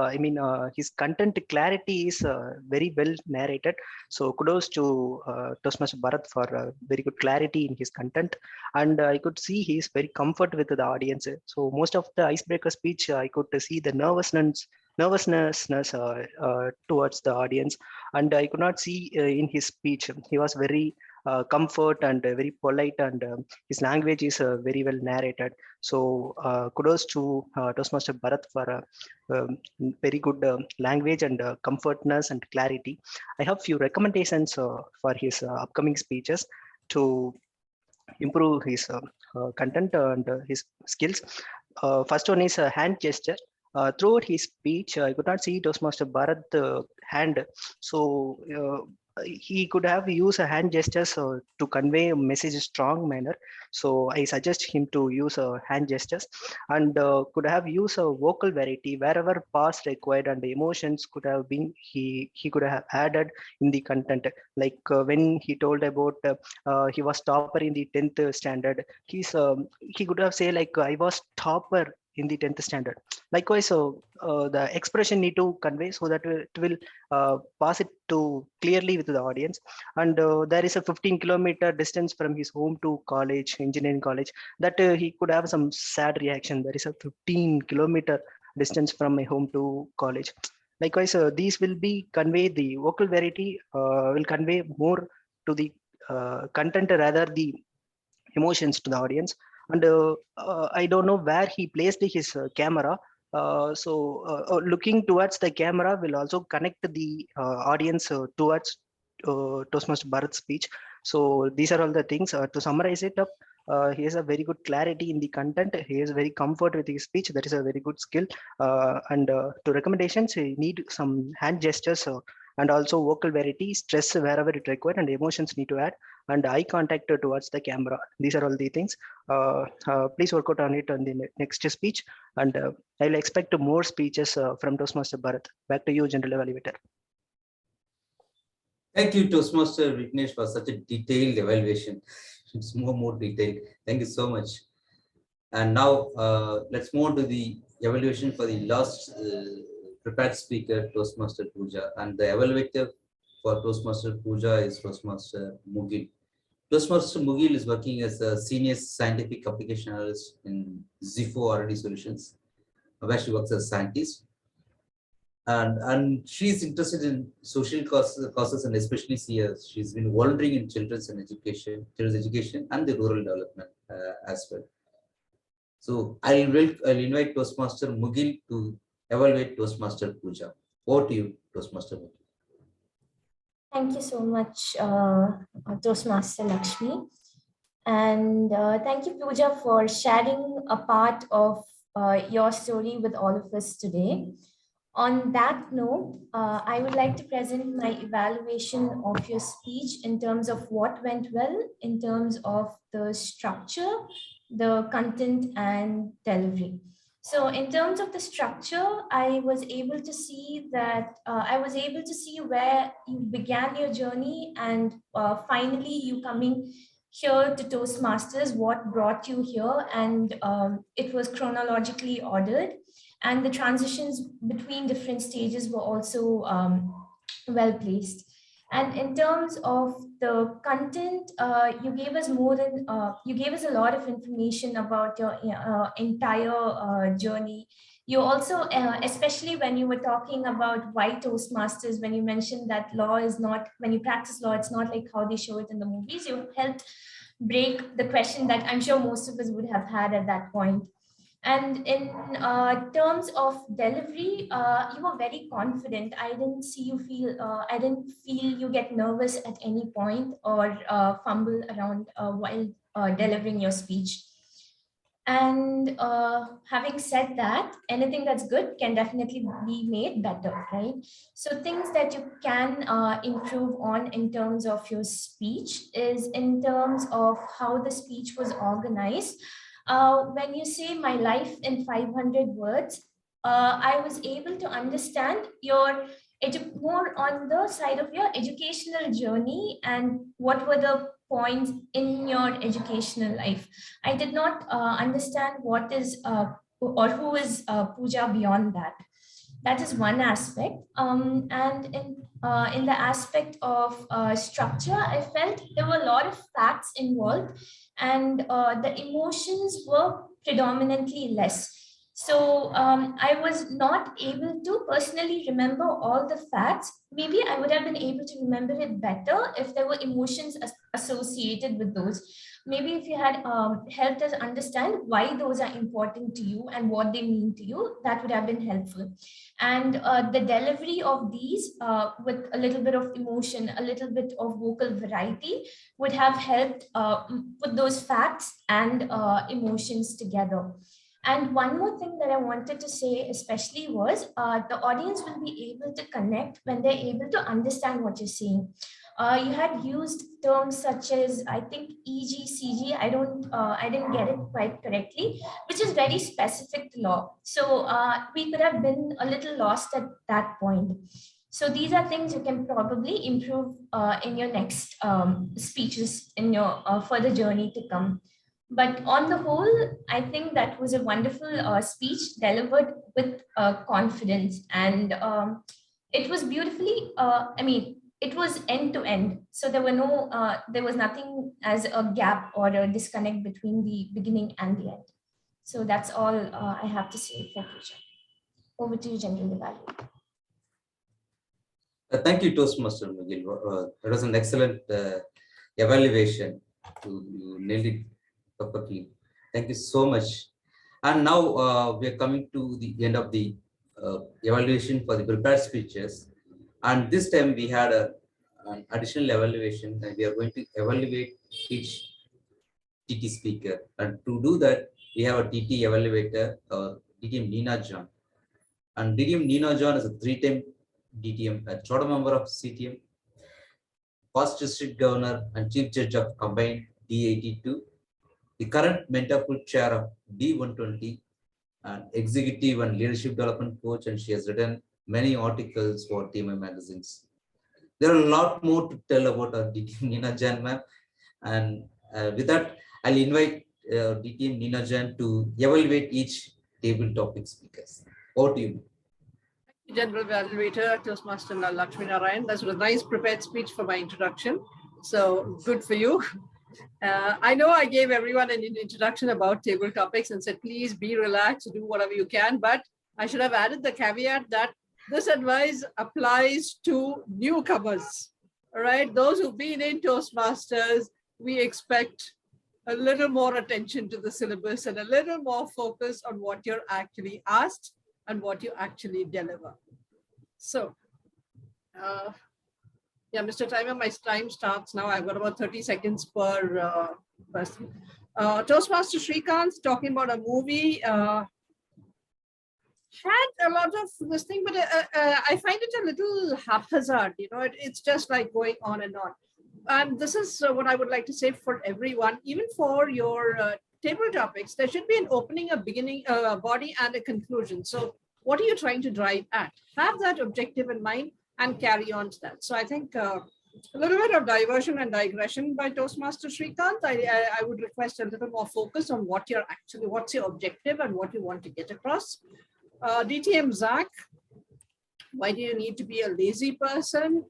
His content clarity is very well narrated. So kudos to Toastmaster Bharat for very good clarity in his content, and I could see he is very comfort with the audience. So most of the icebreaker speech, I could see the nervousness towards the audience, and I could not see in his speech. He was very comfort and very polite, and his language is very well narrated. So kudos to Toastmaster Bharat for very good language and comfortness and clarity. I have few recommendations for his upcoming speeches to improve his content and his skills. First one is a hand gesture. Throughout his speech, I could not see Toastmaster Bharat hand. So he could have used a hand gestures to convey a message in a strong manner. So I suggest him to use hand gestures, and could have used a vocal variety wherever past required, and the emotions could have been he could have added in the content. Like when he told about he was topper in the 10th standard, he could have said like I was topper in the 10th standard. Likewise, the expression need to convey so that it will pass it to clearly with the audience. And there is a 15-kilometer distance from his home to college, engineering college, that he could have some sad reaction. There is a 15-kilometer distance from my home to college. Likewise, these will be convey the vocal variety will convey more to the content rather the emotions to the audience. And I don't know where he placed his camera. Looking towards the camera will also connect the audience towards Toastmaster Bharat's speech. So these are all the things. To summarize it up, he has a very good clarity in the content. He has very comfort with his speech. That is a very good skill. And to recommendations, he need some hand gestures and also vocal variety, stress wherever it required, and emotions need to add, and eye contact towards the camera. These are all the things. Please work out on it on the next speech, and I'll expect more speeches from Toastmaster Bharat. Back to you, General Evaluator. Thank you, Toastmaster Vignesh, for such a detailed evaluation. It's more detailed. Thank you so much. And now let's move on to the evaluation for the last prepared speaker, Toastmaster Puja. And the evaluator for Toastmaster Puja is Toastmaster Mugil. Toastmaster Mugil is working as a senior scientific application analyst in Zifo R&D Solutions, where she works as a scientist. And she's interested in social causes, and especially she's been volunteering in children's education and the rural development as well. So I'll invite Toastmaster Mugil to evaluate Toastmaster Puja. Over to you, Toastmaster Mugil. Thank you so much, Toastmaster Lakshmi. And thank you, Puja, for sharing a part of your story with all of us today. On that note, I would like to present my evaluation of your speech in terms of what went well, in terms of the structure, the content, and delivery. So in terms of the structure, I was able to see that where you began your journey and finally you coming here to Toastmasters, what brought you here, and it was chronologically ordered, and the transitions between different stages were also well placed. And in terms of the content, you gave us you gave us a lot of information about your entire journey. You also, especially when you were talking about why Toastmasters, when you mentioned that law is not, when you practice law, it's not like how they show it in the movies, you helped break the question that I'm sure most of us would have had at that point. And in terms of delivery, you were very confident. I didn't feel you get nervous at any point or fumble around while delivering your speech. And having said that, anything that's good can definitely be made better, right? So things that you can improve on in terms of your speech is in terms of how the speech was organized. When you say my life in 500 words, I was able to understand your more on the side of your educational journey and what were the points in your educational life. I did not understand what is or who is Puja beyond that. That is one aspect. And in the aspect of structure, I felt there were a lot of facts involved and the emotions were predominantly less. So I was not able to personally remember all the facts. Maybe I would have been able to remember it better if there were emotions associated with those. Maybe if you had helped us understand why those are important to you and what they mean to you, that would have been helpful. And the delivery of these with a little bit of emotion, a little bit of vocal variety would have helped put those facts and emotions together. And one more thing that I wanted to say especially was the audience will be able to connect when they're able to understand what you're saying. You had used terms such as, I think, EG, CG. I didn't get it quite correctly, which is very specific to law. So we could have been a little lost at that point. So these are things you can probably improve in your next speeches in your further journey to come. But on the whole, I think that was a wonderful speech delivered with confidence, and it was beautifully. It was end to end, so there was nothing as a gap or a disconnect between the beginning and the end. So that's all I have to say for Puja. Over to you, General Evaluator. Thank you, Toastmaster Mugil. That was an excellent evaluation. You nailed it perfectly. Thank you so much. And now we are coming to the end of the evaluation for the prepared speeches. And this time we had an additional evaluation, and we are going to evaluate each TT speaker. And to do that, we have a TT evaluator, DTM Nina John. And DTM Nina John is a 3-time DTM, a charter member of CTM, past district governor and chief judge of combined D82, the current mentorship chair of D120, and executive and leadership development coach, and she has written many articles for TMI magazines. There are a lot more to tell about our DTM Nina Jan ma'am, and with that, I'll invite DTM Nina Jan to evaluate each table topic speakers. Over to you. General Evaluator, Toastmaster Lakshmi Narayan. That was a nice prepared speech for my introduction. So good for you. I know I gave everyone an introduction about table topics and said, please be relaxed, do whatever you can. But I should have added the caveat that this advice applies to newcomers. All right, those who've been in Toastmasters, we expect a little more attention to the syllabus and a little more focus on what you're actually asked and what you actually deliver. So, yeah, Mr. Timer, my time starts now. I've got about 30 seconds per person. Toastmaster Srikanth talking about a movie. Had a lot of this thing, but I find it a little haphazard. You know, it's just like going on and on. And this is what I would like to say for everyone, even for your table topics, there should be an opening, a beginning, a body, and a conclusion. So what are you trying to drive at? Have that objective in mind and carry on to that. So I think a little bit of diversion and digression by Toastmaster Srikanth. I would request a little more focus on what you're actually, what's your objective and what you want to get across. DTM Zach, why do you need to be a lazy person?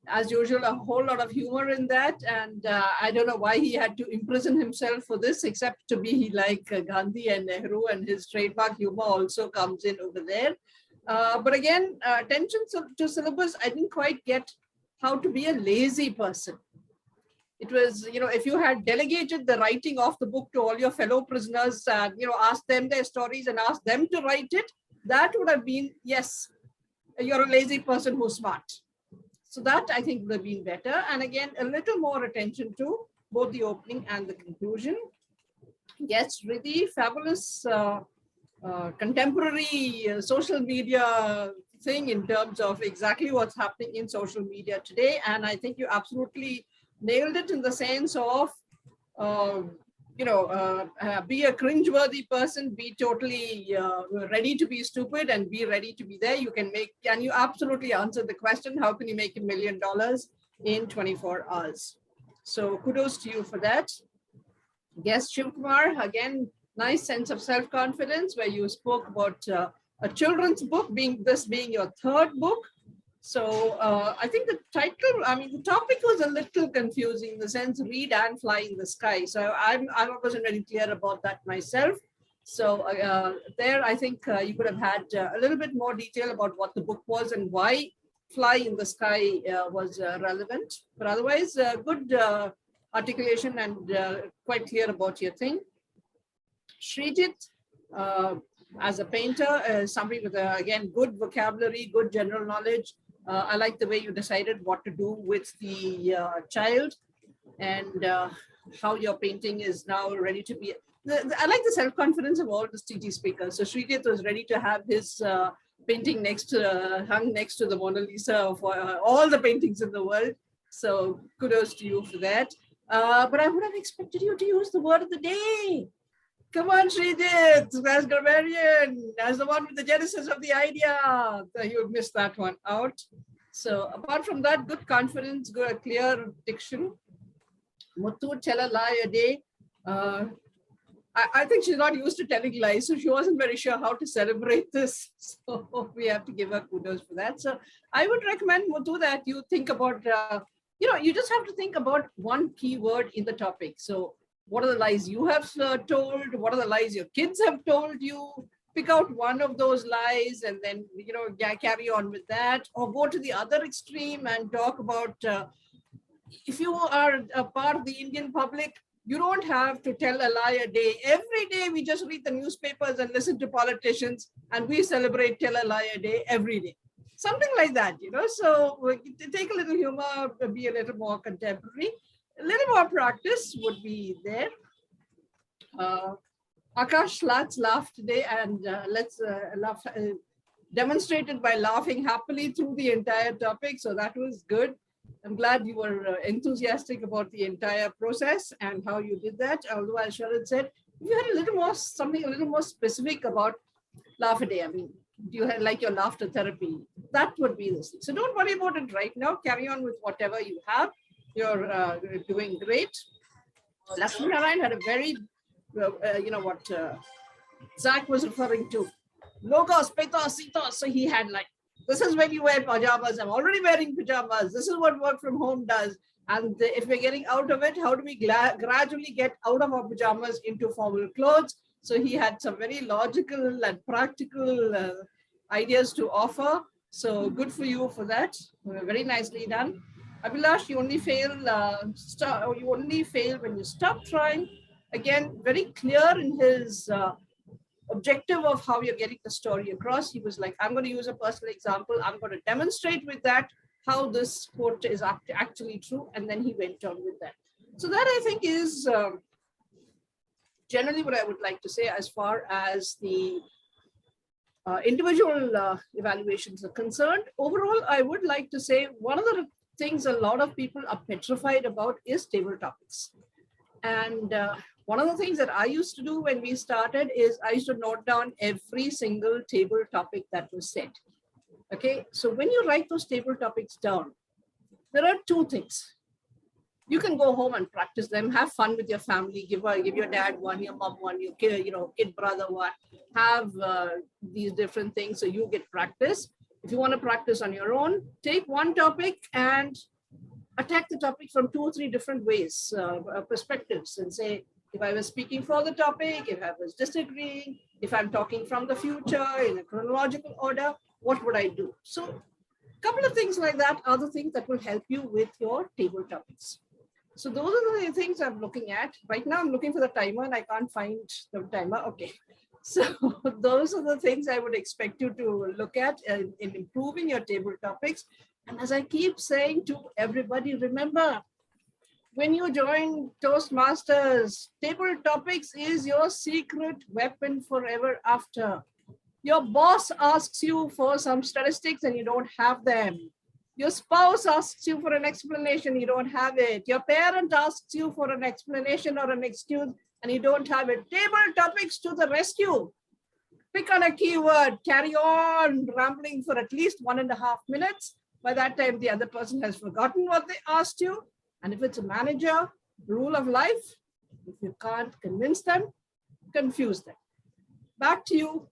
As usual, a whole lot of humor in that. And I don't know why he had to imprison himself for this, except to be like Gandhi and Nehru, and his trademark humor also comes in over there. But again, attention to syllabus, I didn't quite get how to be a lazy person. It was, if you had delegated the writing of the book to all your fellow prisoners and, asked them their stories and asked them to write it, that would have been, yes, you're a lazy person who's smart. So that I think would have been better. And again, a little more attention to both the opening and the conclusion. Yes, really fabulous contemporary social media thing in terms of exactly what's happening in social media today. And I think you absolutely nailed it in the sense of, be a cringeworthy person, be totally ready to be stupid and be ready to be there. Can you absolutely answer the question, how can you make $1 million in 24 hours? So kudos to you for that. Yes, Shivkumar, again, nice sense of self-confidence where you spoke about a children's book being your third book. So I think the title, the topic was a little confusing in the sense read and fly in the sky. So I wasn't very clear about that myself. So there, I think you could have had a little bit more detail about what the book was and why fly in the sky was relevant. But otherwise, good articulation and quite clear about your thing. Srijit, as a painter, somebody with, again, good vocabulary, good general knowledge. I like the way you decided what to do with the child and how your painting is now ready to be. I like the self-confidence of all the TT speakers. So Srijit was ready to have his painting hung next to the Mona Lisa of all the paintings in the world. So kudos to you for that. But I would have expected you to use the word of the day. Come on, Srijit, as grammarian, as the one with the genesis of the idea. You missed that one out. So apart from that, good confidence, good clear diction. Muthu, tell a lie a day. I think she's not used to telling lies, so she wasn't very sure how to celebrate this. So we have to give her kudos for that. So I would recommend, Muthu, that you think about, you just have to think about one key word in the topic. So what are the lies you have told? What are the lies your kids have told you? Pick out one of those lies and then, carry on with that, or go to the other extreme and talk about, if you are a part of the Indian public, you don't have to tell a lie a day. Every day we just read the newspapers and listen to politicians and we celebrate tell a lie a day every day. Something like that, so take a little humor, be a little more contemporary. A little more practice would be there. Akash, let's laugh today and let's laugh, demonstrated by laughing happily through the entire topic. So that was good. I'm glad you were enthusiastic about the entire process and how you did that. Although as Sharad said, if you had something a little more specific about laugh a day, you had like your laughter therapy, that would be this. So don't worry about it right now. Carry on with whatever you have. You're doing great. Lakshmi Narayan had a very, what Zach was referring to. Logos, pathos, ethos. So he had like, this is when you wear pajamas. I'm already wearing pajamas. This is what work from home does. And if we're getting out of it, how do we gradually get out of our pajamas into formal clothes? So he had some very logical and practical ideas to offer. So good for you for that. Very nicely done. Abhilash, you only fail. You only fail when you stop trying. Again, very clear in his objective of how you're getting the story across. He was like, I'm going to use a personal example. I'm going to demonstrate with that how this quote is actually true. And then he went on with that. So that I think is generally what I would like to say as far as the individual evaluations are concerned. Overall, I would like to say one of the things a lot of people are petrified about is table topics. And one of the things that I used to do when we started is I used to note down every single table topic that was said. Okay, so when you write those table topics down, there are two things. You can go home and practice them, have fun with your family, give your dad one, your mom one, your kid, kid brother one, have these different things so you get practice. If you want to practice on your own, take one topic and attack the topic from 2 or 3 different ways, perspectives, and say, if I was speaking for the topic, if I was disagreeing, if I'm talking from the future in a chronological order, what would I do? So a couple of things like that are the things that will help you with your table topics. So those are the things I'm looking at. Right now I'm looking for the timer and I can't find the timer. Okay. So those are the things I would expect you to look at in improving your table topics. And as I keep saying to everybody, remember, when you join Toastmasters, table topics is your secret weapon forever after. Your boss asks you for some statistics and you don't have them. Your spouse asks you for an explanation, you don't have it. Your parent asks you for an explanation or an excuse and you don't have it. Table topics to the rescue. Pick on a keyword, carry on rambling for at least 1.5 minutes. By that time, the other person has forgotten what they asked you. And if it's a manager, rule of life, if you can't convince them, confuse them. Back to you.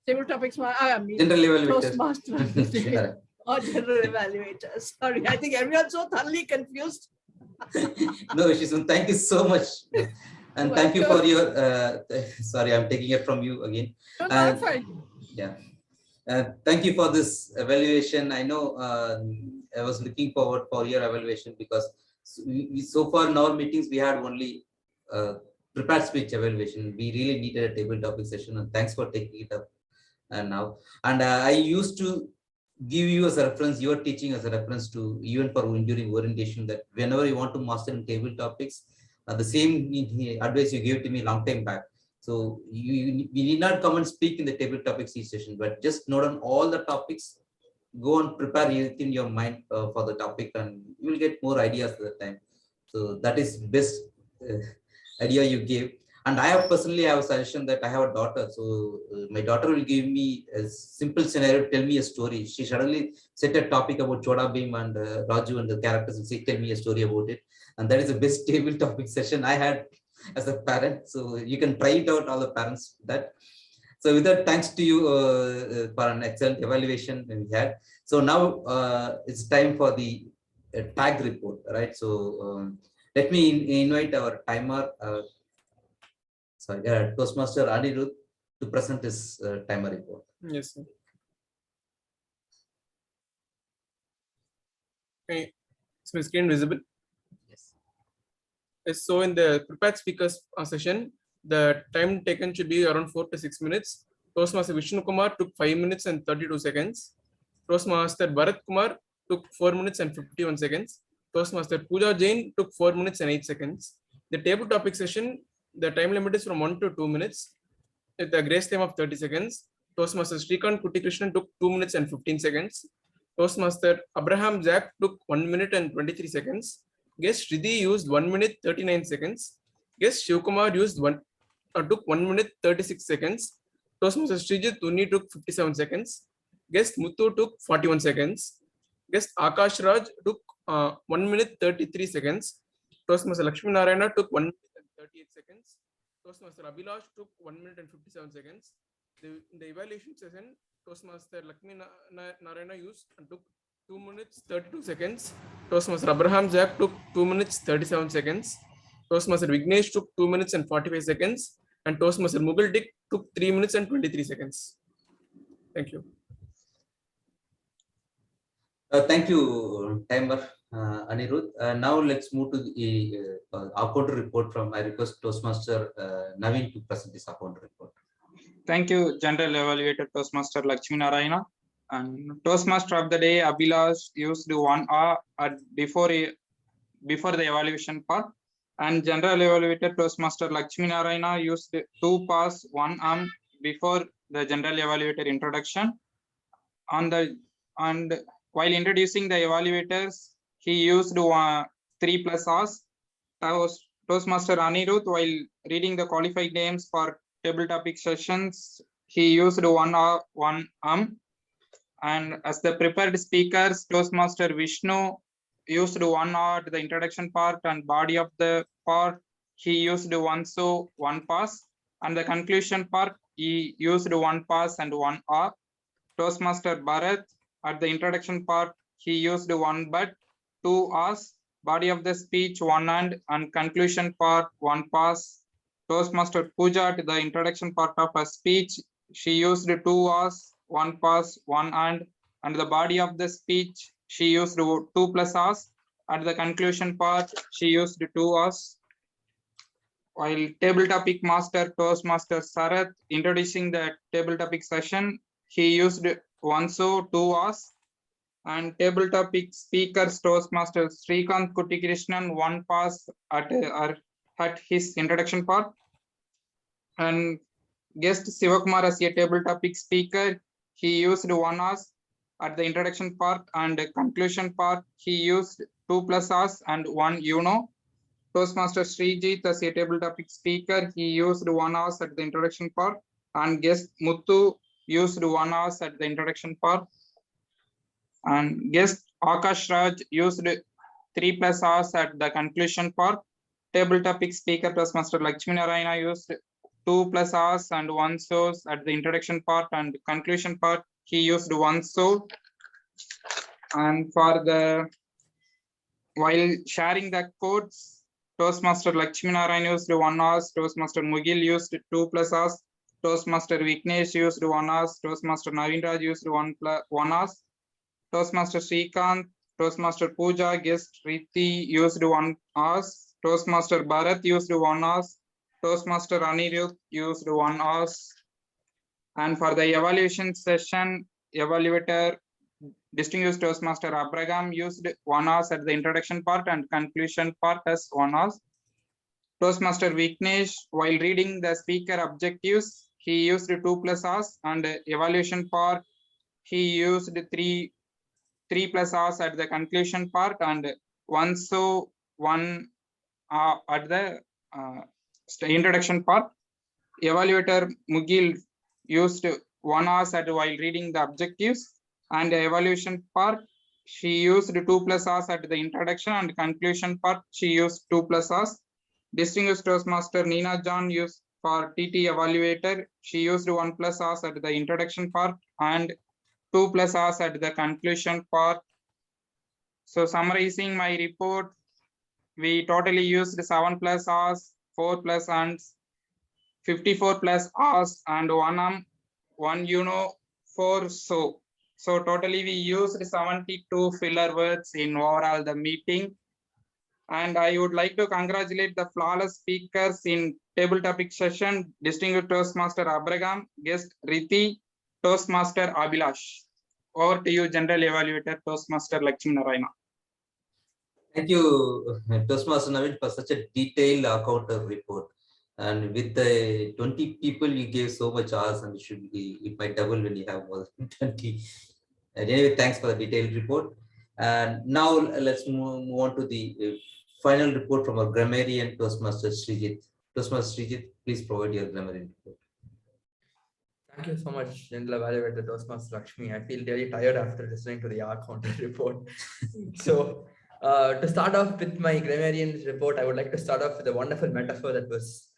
Table topics, General evaluators. Toastmasters or general evaluators. Sorry, I think everyone's so thoroughly confused. No, Shizun, thank you so much. And thank you for your, sorry, I'm taking it from you again. No, I'm fine. Yeah. Thank you for this evaluation. I know I was looking forward for your evaluation because so far in our meetings, we had only prepared speech evaluation. We really needed a table topic session, and thanks for taking it up. And now, and I used to give you as a reference, your teaching as a reference to even for during orientation, that whenever you want to master in table topics, the same advice you gave to me long time back. So we need not come and speak in the table topics each session, but just note on all the topics, go and prepare within your mind for the topic, and you will get more ideas at the time. So that is best idea you gave. And I have personally have a suggestion that I have a daughter. So my daughter will give me a simple scenario, tell me a story. She suddenly set a topic about Choda Bhim and Raju and the characters and say, tell me a story about it. And that is the best table topic session I had as a parent. So you can try it out, all the parents that. So with that, thanks to you for an excellent evaluation we had. So now it's time for the tag report, right? So let me invite our timer. Toastmaster Anirudh to present his timer report. Yes, sir. Okay, is my screen visible? Yes. Yes. So in the prepared speakers session, the time taken should be around 4 to 6 minutes. Toastmaster Vishnu Kumar took 5 minutes and 32 seconds. Toastmaster Bharat Kumar took 4 minutes and 51 seconds. Toastmaster Puja Jain took 4 minutes and 8 seconds. The table topic session, the time limit is from 1 to 2 minutes with a grace time of 30 seconds. Toastmaster Srikant Kuti Krishnan took 2 minutes and 15 seconds. Toastmaster Abraham Jack took 1 minute and 23 seconds. Guest Sridhi used 1 minute 39 seconds. Guest Shivkumar took 1 minute 36 seconds. Toastmaster Srijit Tuni took 57 seconds. Guest Muthu took 41 seconds. Guest Akash Raj took 1 minute 33 seconds. Toastmaster Lakshmi Narayana took 1 minute and 38 seconds. Toastmaster Abhilash took 1 minute and 57 seconds. In the evaluation session, Toastmaster Lakshmi Narayana used and took 2 minutes 32 seconds. Toastmaster Abraham Jack took 2 minutes 37 seconds. Toastmaster Vignesh took 2 minutes and 45 seconds. And Toastmaster Mughal Dick took 3 minutes and 23 seconds. Thank you. Thank you, timer Anirudh. Now let's move to the account report from, I request Toastmaster Naveen to present this account report. Thank you, General Evaluator Toastmaster Lakshmi Narayana. And Toastmaster of the day, Abhilash used 1 hour before the evaluation part. And General Evaluator Toastmaster Lakshmi Narayana used 2 hours, 1 arm before the General Evaluator introduction. And while introducing the evaluators, he used 3+ hours. Toastmaster Anirudh, while reading the qualified names for table topic sessions, he used 1 hour, 1 And as the prepared speakers, Toastmaster Vishnu used 1 hour to the introduction part, and body of the part he used 1 so 1 pass, and the conclusion part he used 1 pass and 1 hour. Toastmaster Bharat at the introduction part he used 1 but 2 hours, body of the speech 1 and conclusion part 1 pass. Toastmaster Puja at the introduction part of a speech she used 2 hours, 1 pass, 1 and the body of the speech she used 2+ hours. At the conclusion part she used 2 hours. While table topic master Toastmaster Sarath introducing the table topic session, he used 1 so 2 hours. And table topic speakers Toastmaster Srikanth Kuttikrishnan 1 pass at his introduction part. And guest Sivakumar as a table topic speaker, he used 1 hour at the introduction part, and the conclusion part he used 2+ hours and 1 Toastmaster Srijit as a table topic speaker, he used 1 hour at the introduction part, and guest Muthu used 1 hour at the introduction part, and guest Akash Raj used 3+ hours at the conclusion part. Table topic speaker Toastmaster Lakshmi Narayana used 2+ hours and 1 source at the introduction part, and conclusion part he used 1 so. And for the while sharing the codes, Toastmaster Lakshmi Narayana used 1 hour, Toastmaster Mugil used 2+ hours, Toastmaster Vignesh used 1 hour, Toastmaster Naveen Raj used 1 hour, Toastmaster Srikanth, Toastmaster Puja, guest Riti used 1 hour, Toastmaster Bharat used 1 hour, Toastmaster Anirudh used 1 hour. And for the evaluation session, Evaluator distinguished Toastmaster Abraham used 1 hour at the introduction part and conclusion part as 1 hour. Toastmaster Vignesh, while reading the speaker objectives, he used 2+ hours, and evaluation part he used 3+ hours at the conclusion part, and 1 so 1 at the introduction part. Evaluator Mugil used 1 hour while reading the objectives, and the evaluation part she used 2+ hours at the introduction, and conclusion part she used 2+ hours. Distinguished Toastmaster Neena John used for TT Evaluator, she used 1+ hours at the introduction part and 2+ hours at the conclusion part. So summarizing my report, we totally used 7+ hours, 4+ and 54+ hours, and 1 4 so. So totally we used 72 filler words in overall the meeting. And I would like to congratulate the flawless speakers in table topic session, distinguished Toastmaster Abraham, guest Riti, Toastmaster Abhilash. Over to you, General Evaluator Toastmaster Lakshmi Narayana. Thank you, Toastmaster Naveen, for such a detailed account of report. And with the 20 people, you gave so much hours, and it might double when you have more than 20. And anyway, thanks for the detailed report. And now let's move on to the final report from our grammarian, Toastmaster Srijit. Toastmaster Srijit, please provide your grammarian report. Thank you so much, General Evaluator Toastmaster Lakshmi. I feel really tired after listening to the account report. So, to start off with my grammarian report, I would like to start off with a wonderful metaphor that was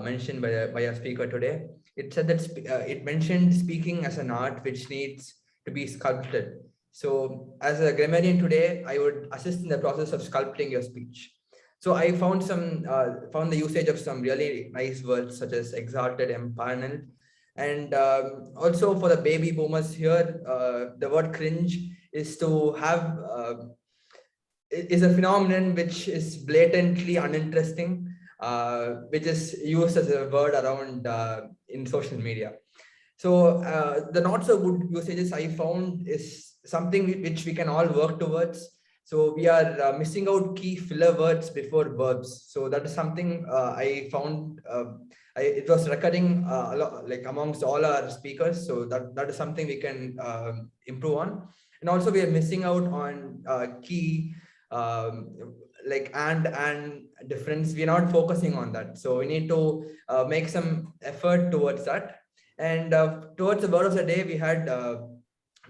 mentioned by our speaker today. It said that it mentioned speaking as an art which needs to be sculpted. So, as a grammarian today, I would assist in the process of sculpting your speech. So I found found the usage of some really nice words such as exalted, empaneled, and also for the baby boomers here, the word cringe is to have is a phenomenon which is blatantly uninteresting, which is used as a word around in social media. So the not so good usages I found is something which we can all work towards. So we are missing out key filler words before verbs. So that is something I found. It was recurring a lot, like amongst all our speakers. So that is something we can improve on. And also we are missing out on key like and difference, we're not focusing on that. So we need to make some effort towards that. And towards the word of the day, we had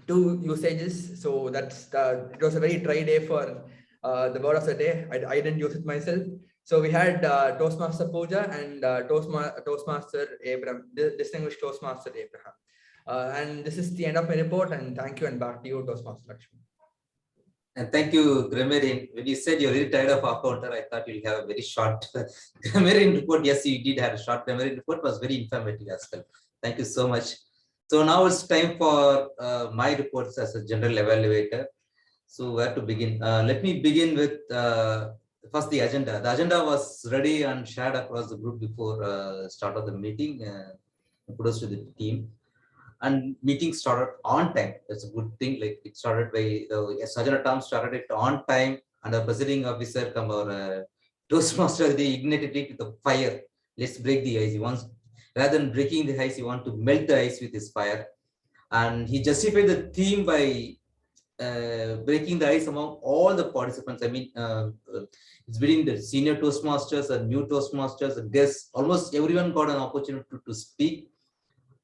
2 usages. So it was a very dry day for the word of the day. I didn't use it myself. So we had Toastmaster Puja and Toastmaster Abraham, distinguished Toastmaster Abraham. And this is the end of my report, and thank you, and back to you, Toastmaster Lakshmi. And thank you, Grammarian. When you said you're really tired of our counter, I thought you'll have a very short Grammarian report. Yes, you did have a short Grammarian report. It was very informative as well. Thank you so much. So now it's time for my reports as a general evaluator. So where to begin? Let me begin with first the agenda. The agenda was ready and shared across the group before start of the meeting. Kudos to the team. And meeting started on time. That's a good thing. Like it started by the Sergeant at Arms started it on time, and the presiding officer come our Toastmaster, they ignited it with the fire. Let's break the ice. He wants, rather than breaking the ice, he wants to melt the ice with his fire. And he justified the theme by breaking the ice among all the participants. I mean, it's between the senior Toastmasters and new Toastmasters and guests. Almost everyone got an opportunity to speak.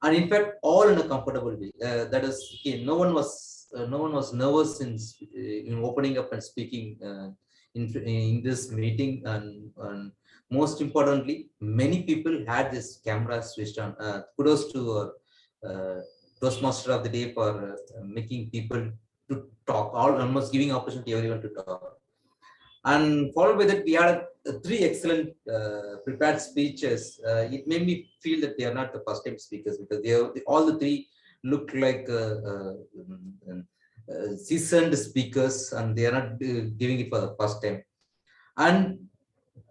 And in fact, all in a comfortable way. That is, okay, no one was nervous in opening up and speaking in this meeting. And most importantly, many people had this camera switched on. Kudos to Toastmaster of the day for making people to talk, almost giving opportunity everyone to talk. And followed by that, we had 3 excellent prepared speeches. It made me feel that they are not the first time speakers, because all the 3 look like seasoned speakers, and they are not giving it for the first time. And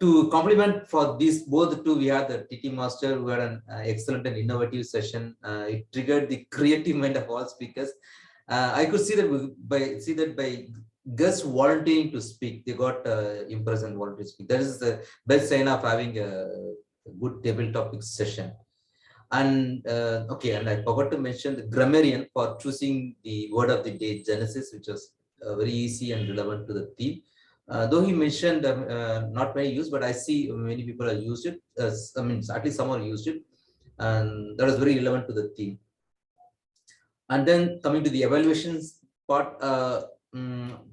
to complement for these both the 2, we had the TT Master who had an excellent and innovative session. It triggered the creative mind of all speakers. I could see that by guests volunteering to speak, they got impressed and volunteered to speak. That is the best sign of having a good table topic session. And okay, and I forgot to mention the grammarian for choosing the word of the day, Genesis, which was very easy and relevant to the theme. Though he mentioned not many used, but I see many people have used it. I mean, at least some have used it, and that was very relevant to the theme. And then coming to the evaluations part,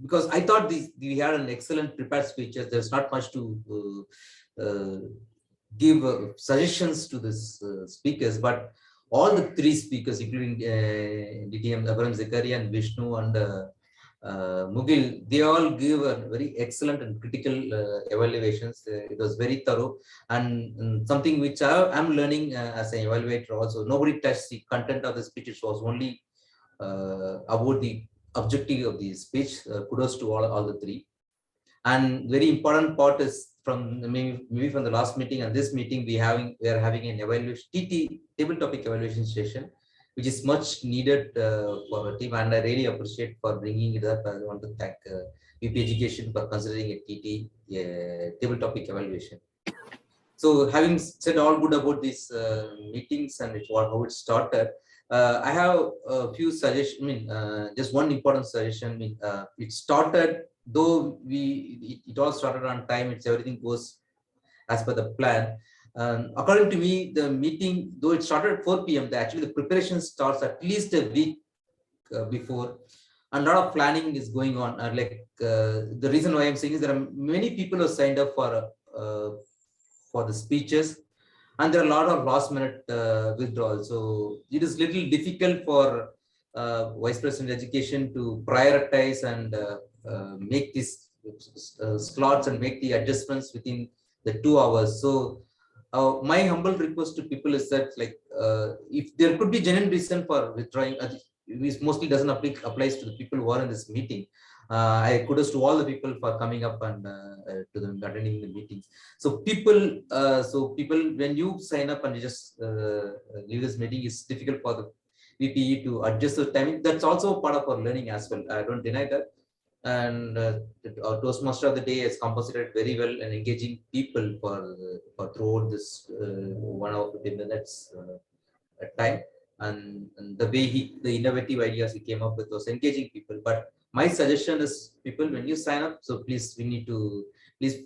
because I thought we had an excellent prepared speeches. There's not much to give suggestions to this speakers, but all the 3 speakers, including DTM Abraham Zakaria and Vishnu and Mugil, they all give a very excellent and critical evaluations. It was very thorough, and something which I'm learning as an evaluator also. Nobody touched the content of the speech. It was only about the objective of the speech. Kudos to all the 3. And very important part is from maybe from the last meeting and this meeting, we are having an evaluation TT table topic evaluation session, which is much needed for our team, and I really appreciate for bringing it up. I want to thank VP Education for considering a TT table topic evaluation. So having said all good about these meetings and how it started, I have a few suggestions. I mean, just one important suggestion. I mean, it started, though it all started on time. Everything goes as per the plan. According to me, the meeting, though it started at 4 p.m., actually the preparation starts at least a week before, and a lot of planning is going on. The reason why I'm saying is there are many people who signed up for the speeches, and there are a lot of last minute withdrawals. So it is little difficult for Vice President Education to prioritize and make these slots and make the adjustments within the 2 hours. So my humble request to people is that, if there could be genuine reason for withdrawing, this mostly doesn't applies to the people who are in this meeting. I kudos to all the people for coming up and to them attending the meetings. So people, when you sign up and you just leave this meeting, it's difficult for the VPE to adjust the timing. That's also part of our learning as well. I don't deny that. And our Toastmaster of the day has compensated very well and engaging people for throughout this 1 hour 15 minutes at time. And the way the innovative ideas he came up with was engaging people. But my suggestion is, people, when you sign up, so please, we need to please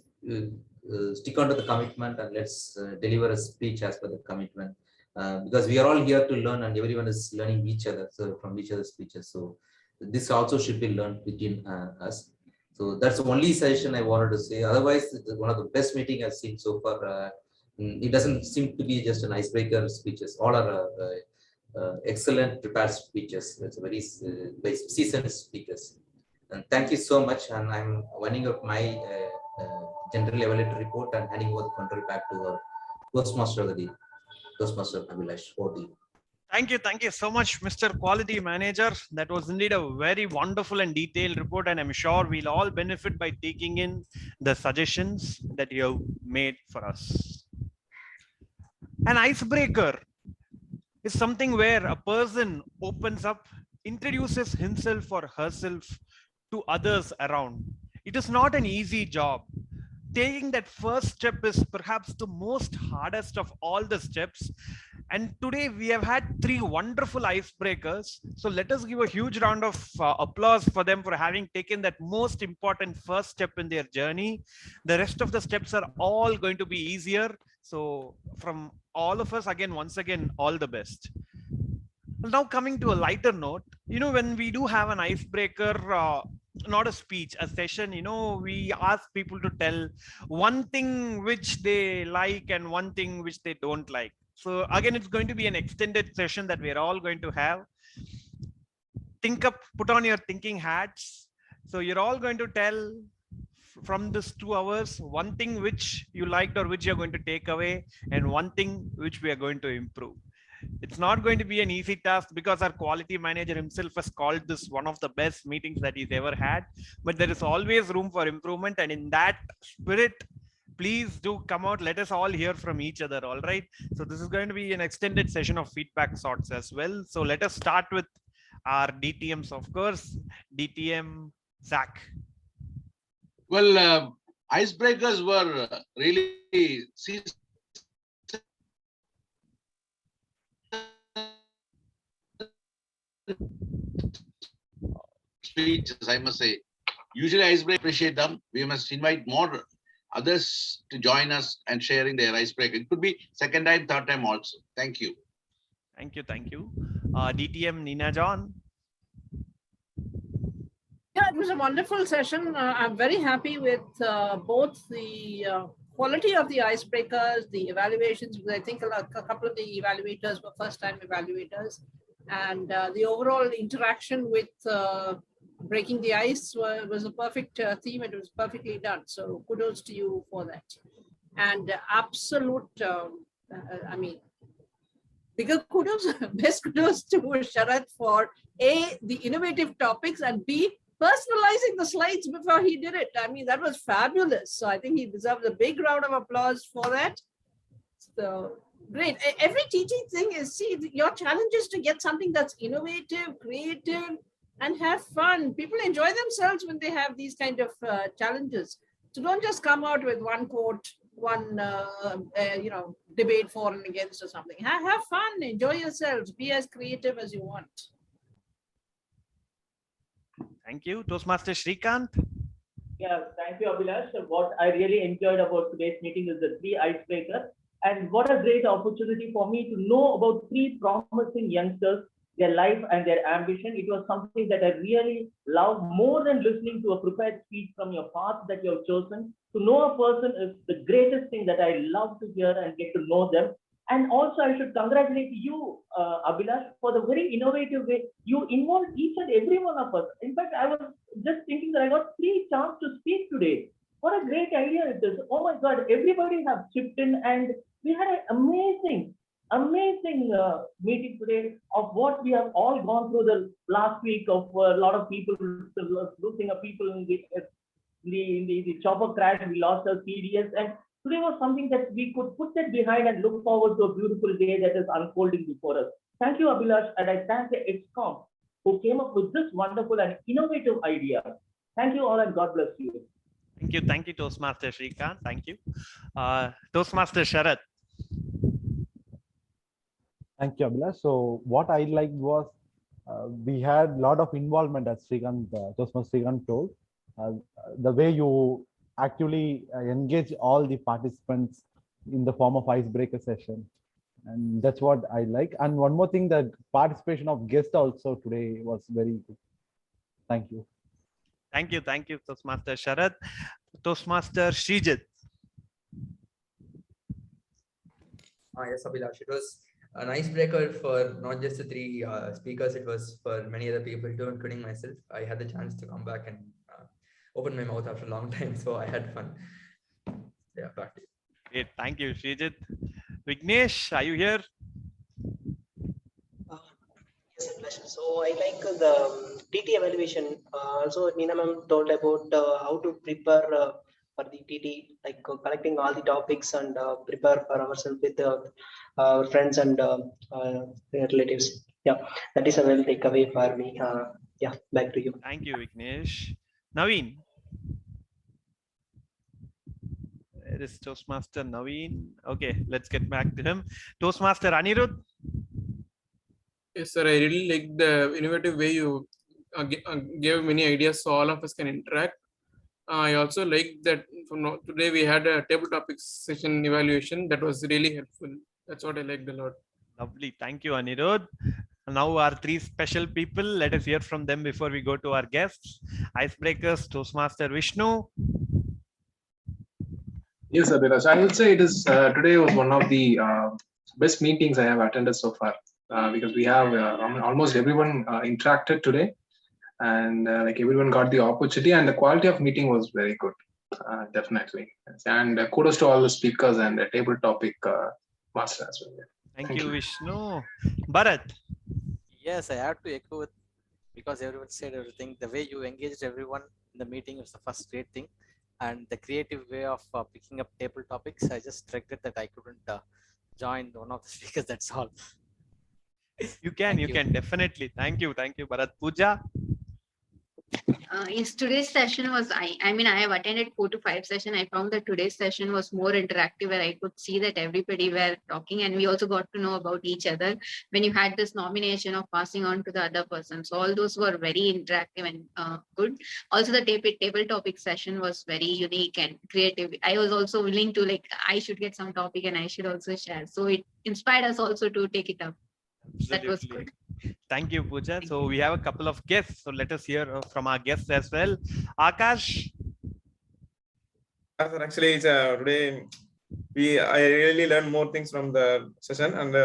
stick on to the commitment and let's deliver a speech as per the commitment. Because we are all here to learn and everyone is learning each other, so from each other's speeches. So this also should be learned between us. So that's the only suggestion I wanted to say. Otherwise, it's one of the best meeting I've seen so far. It doesn't seem to be just an icebreaker speeches. All are excellent prepared speeches. It's very seasoned speakers. And thank you so much. And I'm winding up my general evaluator report and handing over the control back to our Toastmaster of the day, Toastmaster Abhilash. Over to you. Thank you so much, Mr. Quality Manager. That was indeed a very wonderful and detailed report, and I'm sure we'll all benefit by taking in the suggestions that you have made for us. An icebreaker is something where a person opens up, introduces himself or herself to others around. It is not an easy job. Taking that first step is perhaps the most hardest of all the steps. And today we have had 3 wonderful icebreakers. So let us give a huge round of applause for them for having taken that most important first step in their journey. The rest of the steps are all going to be easier. So from all of us, again, once again, all the best. Now coming to a lighter note, when we do have an icebreaker, not a speech, a session, we ask people to tell one thing which they like and one thing which they don't like. So again, it's going to be an extended session that we're all going to have. Put on your thinking hats. So you're all going to tell from this 2 hours, one thing which you liked or which you're going to take away, and one thing which we are going to improve. It's not going to be an easy task because our quality manager himself has called this one of the best meetings that he's ever had, but there is always room for improvement. And in that spirit, please do come out. Let us all hear from each other. All right. So this is going to be an extended session of feedback sorts as well. So let us start with our DTMs, of course. DTM Zach. Well, icebreakers were really speeches, I must say. Usually icebreakers, appreciate them. We must invite more others to join us and sharing their icebreaker. It could be second time, third time also. Thank you. Thank you. DTM Nina John. Yeah, it was a wonderful session. I'm very happy with both the quality of the icebreakers, the evaluations, because I think a couple of the evaluators were first-time evaluators, and the overall interaction with breaking the ice was a perfect theme. It was perfectly done. So kudos to you for that. And absolute, bigger kudos, best kudos to Sharath for A, the innovative topics, and B, personalizing the slides before he did it. I mean, that was fabulous. So I think he deserves a big round of applause for that. So great. Every teaching thing is, see, your challenge is to get something that's innovative, creative, and have fun. People enjoy themselves when they have these kind of challenges. So don't just come out with one quote, one debate for and against or something. Have fun, enjoy yourselves, be as creative as you want. Thank you. Toastmaster Shrikant. Yeah, thank you, Abhilash. What I really enjoyed about today's meeting is the 3 icebreakers. And what a great opportunity for me to know about 3 promising youngsters, their life and their ambition. It was something that I really love more than listening to a prepared speech from your path that you have chosen. To know a person is the greatest thing that I love to hear and get to know them. And also, I should congratulate you, Abhilash, for the very innovative way you involved each and every one of us. In fact, I was just thinking that I got 3 chances to speak today. What a great idea it is. Oh my God, everybody have chipped in, and we had an amazing meeting today of what we have all gone through the last week of a lot of people losing people in the chopper crash. We lost our CDS, and today was something that we could put that behind and look forward to a beautiful day that is unfolding before us. Thank you, Abhilash, and I thank the ExCom who came up with this wonderful and innovative idea. Thank you all, and God bless you. Thank you, Toastmaster Shrikant. Thank you. Toastmaster Sharath. Thank you, Abhilash. So what I liked was we had a lot of involvement, as Toastmaster Shrikant told. The way you actively engage all the participants in the form of icebreaker session. And that's what I like. And one more thing, that participation of guests also today was very good. Thank you. Thank you, Toastmaster Sharad. Toastmaster Srijit. Yes, Abhilash, it was an icebreaker for not just the three speakers, it was for many other people too, including myself. I had the chance to come back and open my mouth after a long time, so I had fun. Yeah, back to you. Great, thank you, Srijit. Vignesh, are you here? Yes, so I like the TT evaluation. Also, Neena ma'am told about how to prepare for the TT, like collecting all the topics and prepare for ourselves with our friends and relatives. Yeah, that is a well takeaway for me. Yeah, back to you. Thank you, Vignesh. Naveen. Where is Toastmaster Naveen? Okay, let's get back to him. Toastmaster Anirudh. Yes, sir. I really like the innovative way you gave many ideas so all of us can interact. I also like that today we had a table topics session evaluation that was really helpful. That's what I liked a lot. Lovely. Thank you, Anirudh. Now our three special people, let us hear from them before we go to our guests. Icebreakers, Toastmaster Vishnu. Yes, Abhilash. I would say it is today was one of the best meetings I have attended so far because we have almost everyone interacted today, and like everyone got the opportunity, and the quality of meeting was very good, definitely. And kudos to all the speakers and the table topic master as well. Thank you, Vishnu. Bharat. Yes, I have to echo it because everyone said everything. The way you engaged everyone in the meeting is the first great thing. And the creative way of picking up table topics, I just regret that I couldn't join one of the speakers, that's all. You can definitely. Thank you, Bharat. Puja. Yes, today's session was, I mean, I have attended 4 to 5 sessions. I found that today's session was more interactive where I could see that everybody were talking and we also got to know about each other when you had this nomination of passing on to the other person. So all those were very interactive and good. Also the table topic session was very unique and creative. I was also willing to I should get some topic and I should also share. So it inspired us also to take it up. Absolutely. That was good. Thank you, Puja. So we have a couple of guests. So let us hear from our guests as well. Akash. Actually, it's, today I really learned more things from the session, and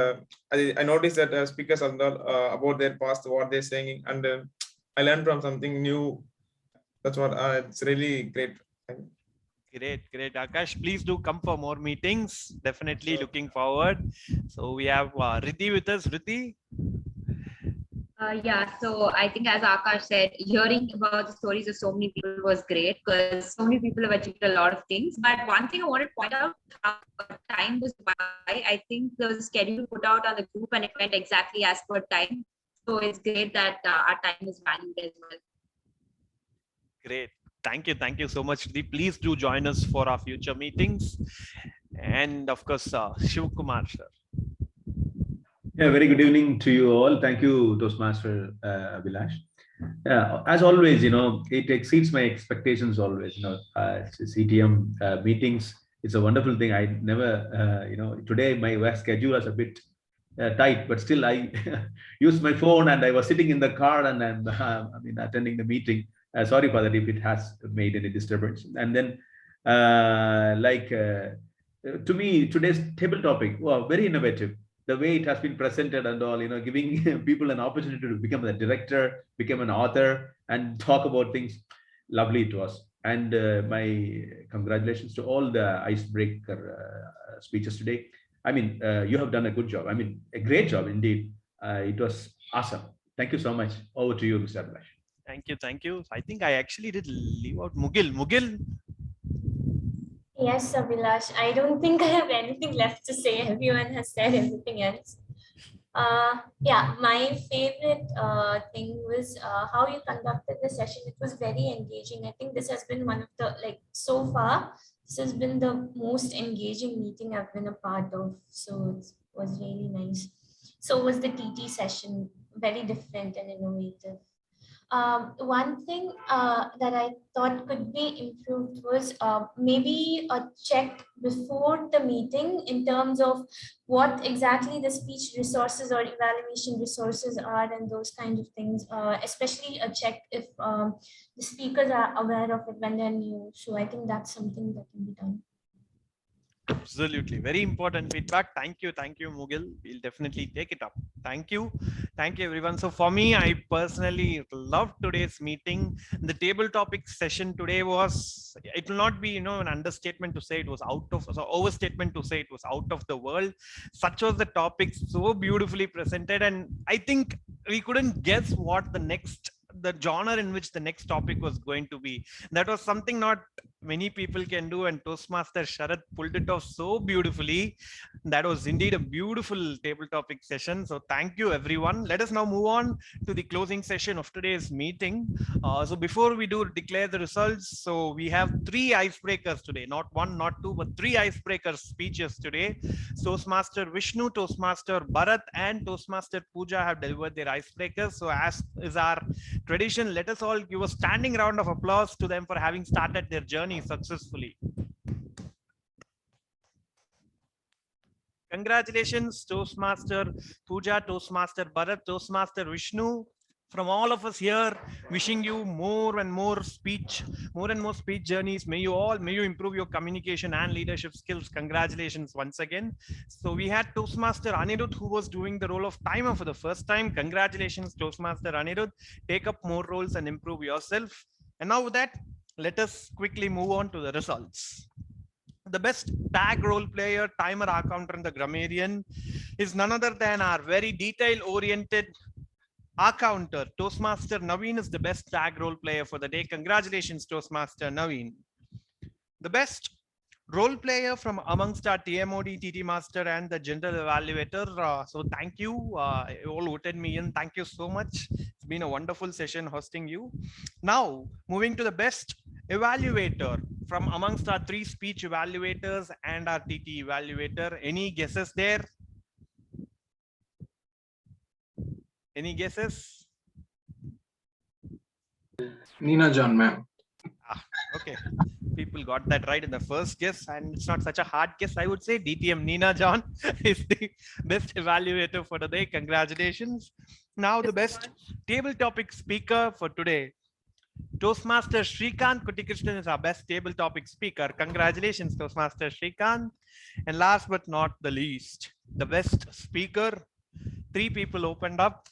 I noticed that speakers are about their past, what they're saying, and I learned from something new. That's what it's really great. Great, Akash. Please do come for more meetings. Definitely looking forward. So we have Riddhi with us. Riddhi. Yeah, so I think as Akash said, hearing about the stories of so many people was great because so many people have achieved a lot of things. But one thing I want to point out, how time was by. I think there was a schedule put out on the group and it went exactly as per time. So it's great that our time is valued as well. Great. Thank you so much, Riddhi. Please do join us for our future meetings. And of course, Shiv Kumar, sir. Yeah, very good evening to you all. Thank you, Toastmaster Abhilash. As always, it exceeds my expectations always. CTM meetings, it's a wonderful thing. I never, today my schedule was a bit tight, but still I used my phone and I was sitting in the car and I'm attending the meeting. Sorry for that if it has made any disturbance. And then, to me, today's table topic, very innovative. The way it has been presented and all, giving people an opportunity to become a director, become an author, and talk about things. Lovely it was. And my congratulations to all the icebreaker speeches today. You have done a good job. A great job indeed. It was awesome. Thank you so much. Over to you, Mr. Abhilash. Thank you. I think I actually did leave out Mugil. Yes, Abhilash. I don't think I have anything left to say. Everyone has said everything else. Yeah, my favorite thing was how you conducted the session. It was very engaging. I think this has been one of the, so far, this has been the most engaging meeting I've been a part of. So it was really nice. So was the TT session, very different and innovative. One thing that I thought could be improved was maybe a check before the meeting in terms of what exactly the speech resources or evaluation resources are and those kinds of things, especially a check if the speakers are aware of it when they're new. So I think that's something that can be done. Absolutely. Very important feedback. Thank you, Mugil. We'll definitely take it up. Thank you everyone. So for me, I personally loved today's meeting. The table topic session today was, it will not be, an understatement to say it was overstatement to say it was out of the world. Such was the topic, so beautifully presented. And I think we couldn't guess what the genre in which the next topic was going to be. That was something not many people can do, and Toastmaster Sharath pulled it off so beautifully. That was indeed a beautiful table topic session. So thank you everyone. Let us now move on to the closing session of today's meeting. So before we do declare the results, so we have 3 icebreakers today, not 1, not 2, but 3 icebreaker speeches today. Toastmaster Vishnu, Toastmaster Bharat, and Toastmaster Puja have delivered their icebreakers. So as is our tradition, let us all give a standing round of applause to them for having started their journey successfully. Congratulations, Toastmaster Puja, Toastmaster Bharat, Toastmaster Vishnu. From all of us here, wishing you more and more speech journeys. May you improve your communication and leadership skills. Congratulations once again. So we had Toastmaster Anirudh, who was doing the role of timer for the first time. Congratulations, Toastmaster Anirudh. Take up more roles and improve yourself. And now with that, let us quickly move on to the results. The best tag role player, timer, accountant, and the grammarian is none other than our very detail-oriented accounter. Toastmaster Naveen is the best tag role player for the day. Congratulations, Toastmaster Naveen. The best role player from amongst our TMOD, TT Master, and the General Evaluator. So thank you. You all voted me in. Thank you so much. It's been a wonderful session hosting you. Now, moving to the best evaluator from amongst our 3 speech evaluators and our TT evaluator. Any guesses there? Any guesses? Nina John, ma'am. Okay. People got that right in the first guess, and it's not such a hard guess. I would say DTM Nina John is the best evaluator for today. Congratulations. Now the best table topic speaker for today. Toastmaster Shrikant Kutikrishnan is our best table topic speaker. Congratulations, Toastmaster Shrikant. And last but not the least, the best speaker. 3 people opened up,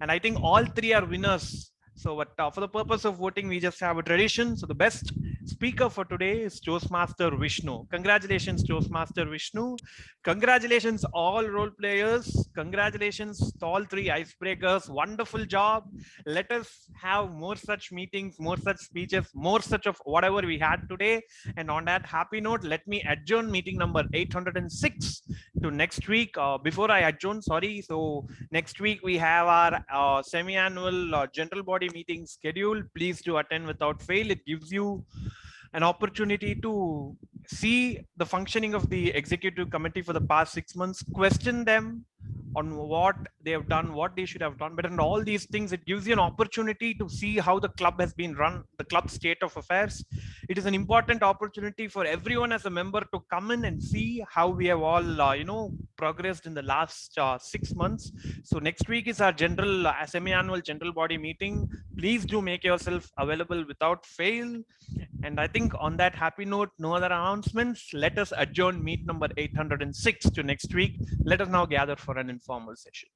and I think all 3 are winners. So for the purpose of voting, we just have a tradition. So the best speaker for today is Toastmaster Vishnu. Congratulations, Toastmaster Vishnu. Congratulations, all role players. Congratulations to all 3 icebreakers. Wonderful job. Let us have more such meetings, more such speeches, more such of whatever we had today. And on that happy note, let me adjourn meeting number 806 to next week. Before I adjourn, sorry. So next week we have our semi-annual general body meeting schedule. Please do attend without fail. It gives you an opportunity to see the functioning of the executive committee for the past 6 months, question them on what they have done, what they should have done. But in all these things, it gives you an opportunity to see how the club has been run, the club state of affairs. It is an important opportunity for everyone as a member to come in and see how we have all, progressed in the last 6 months. So next week is our general semi-annual general body meeting. Please do make yourself available without fail. And I think on that happy note, no other announcements. Let us adjourn meet number 806 to next week. Let us now gather for an informal session.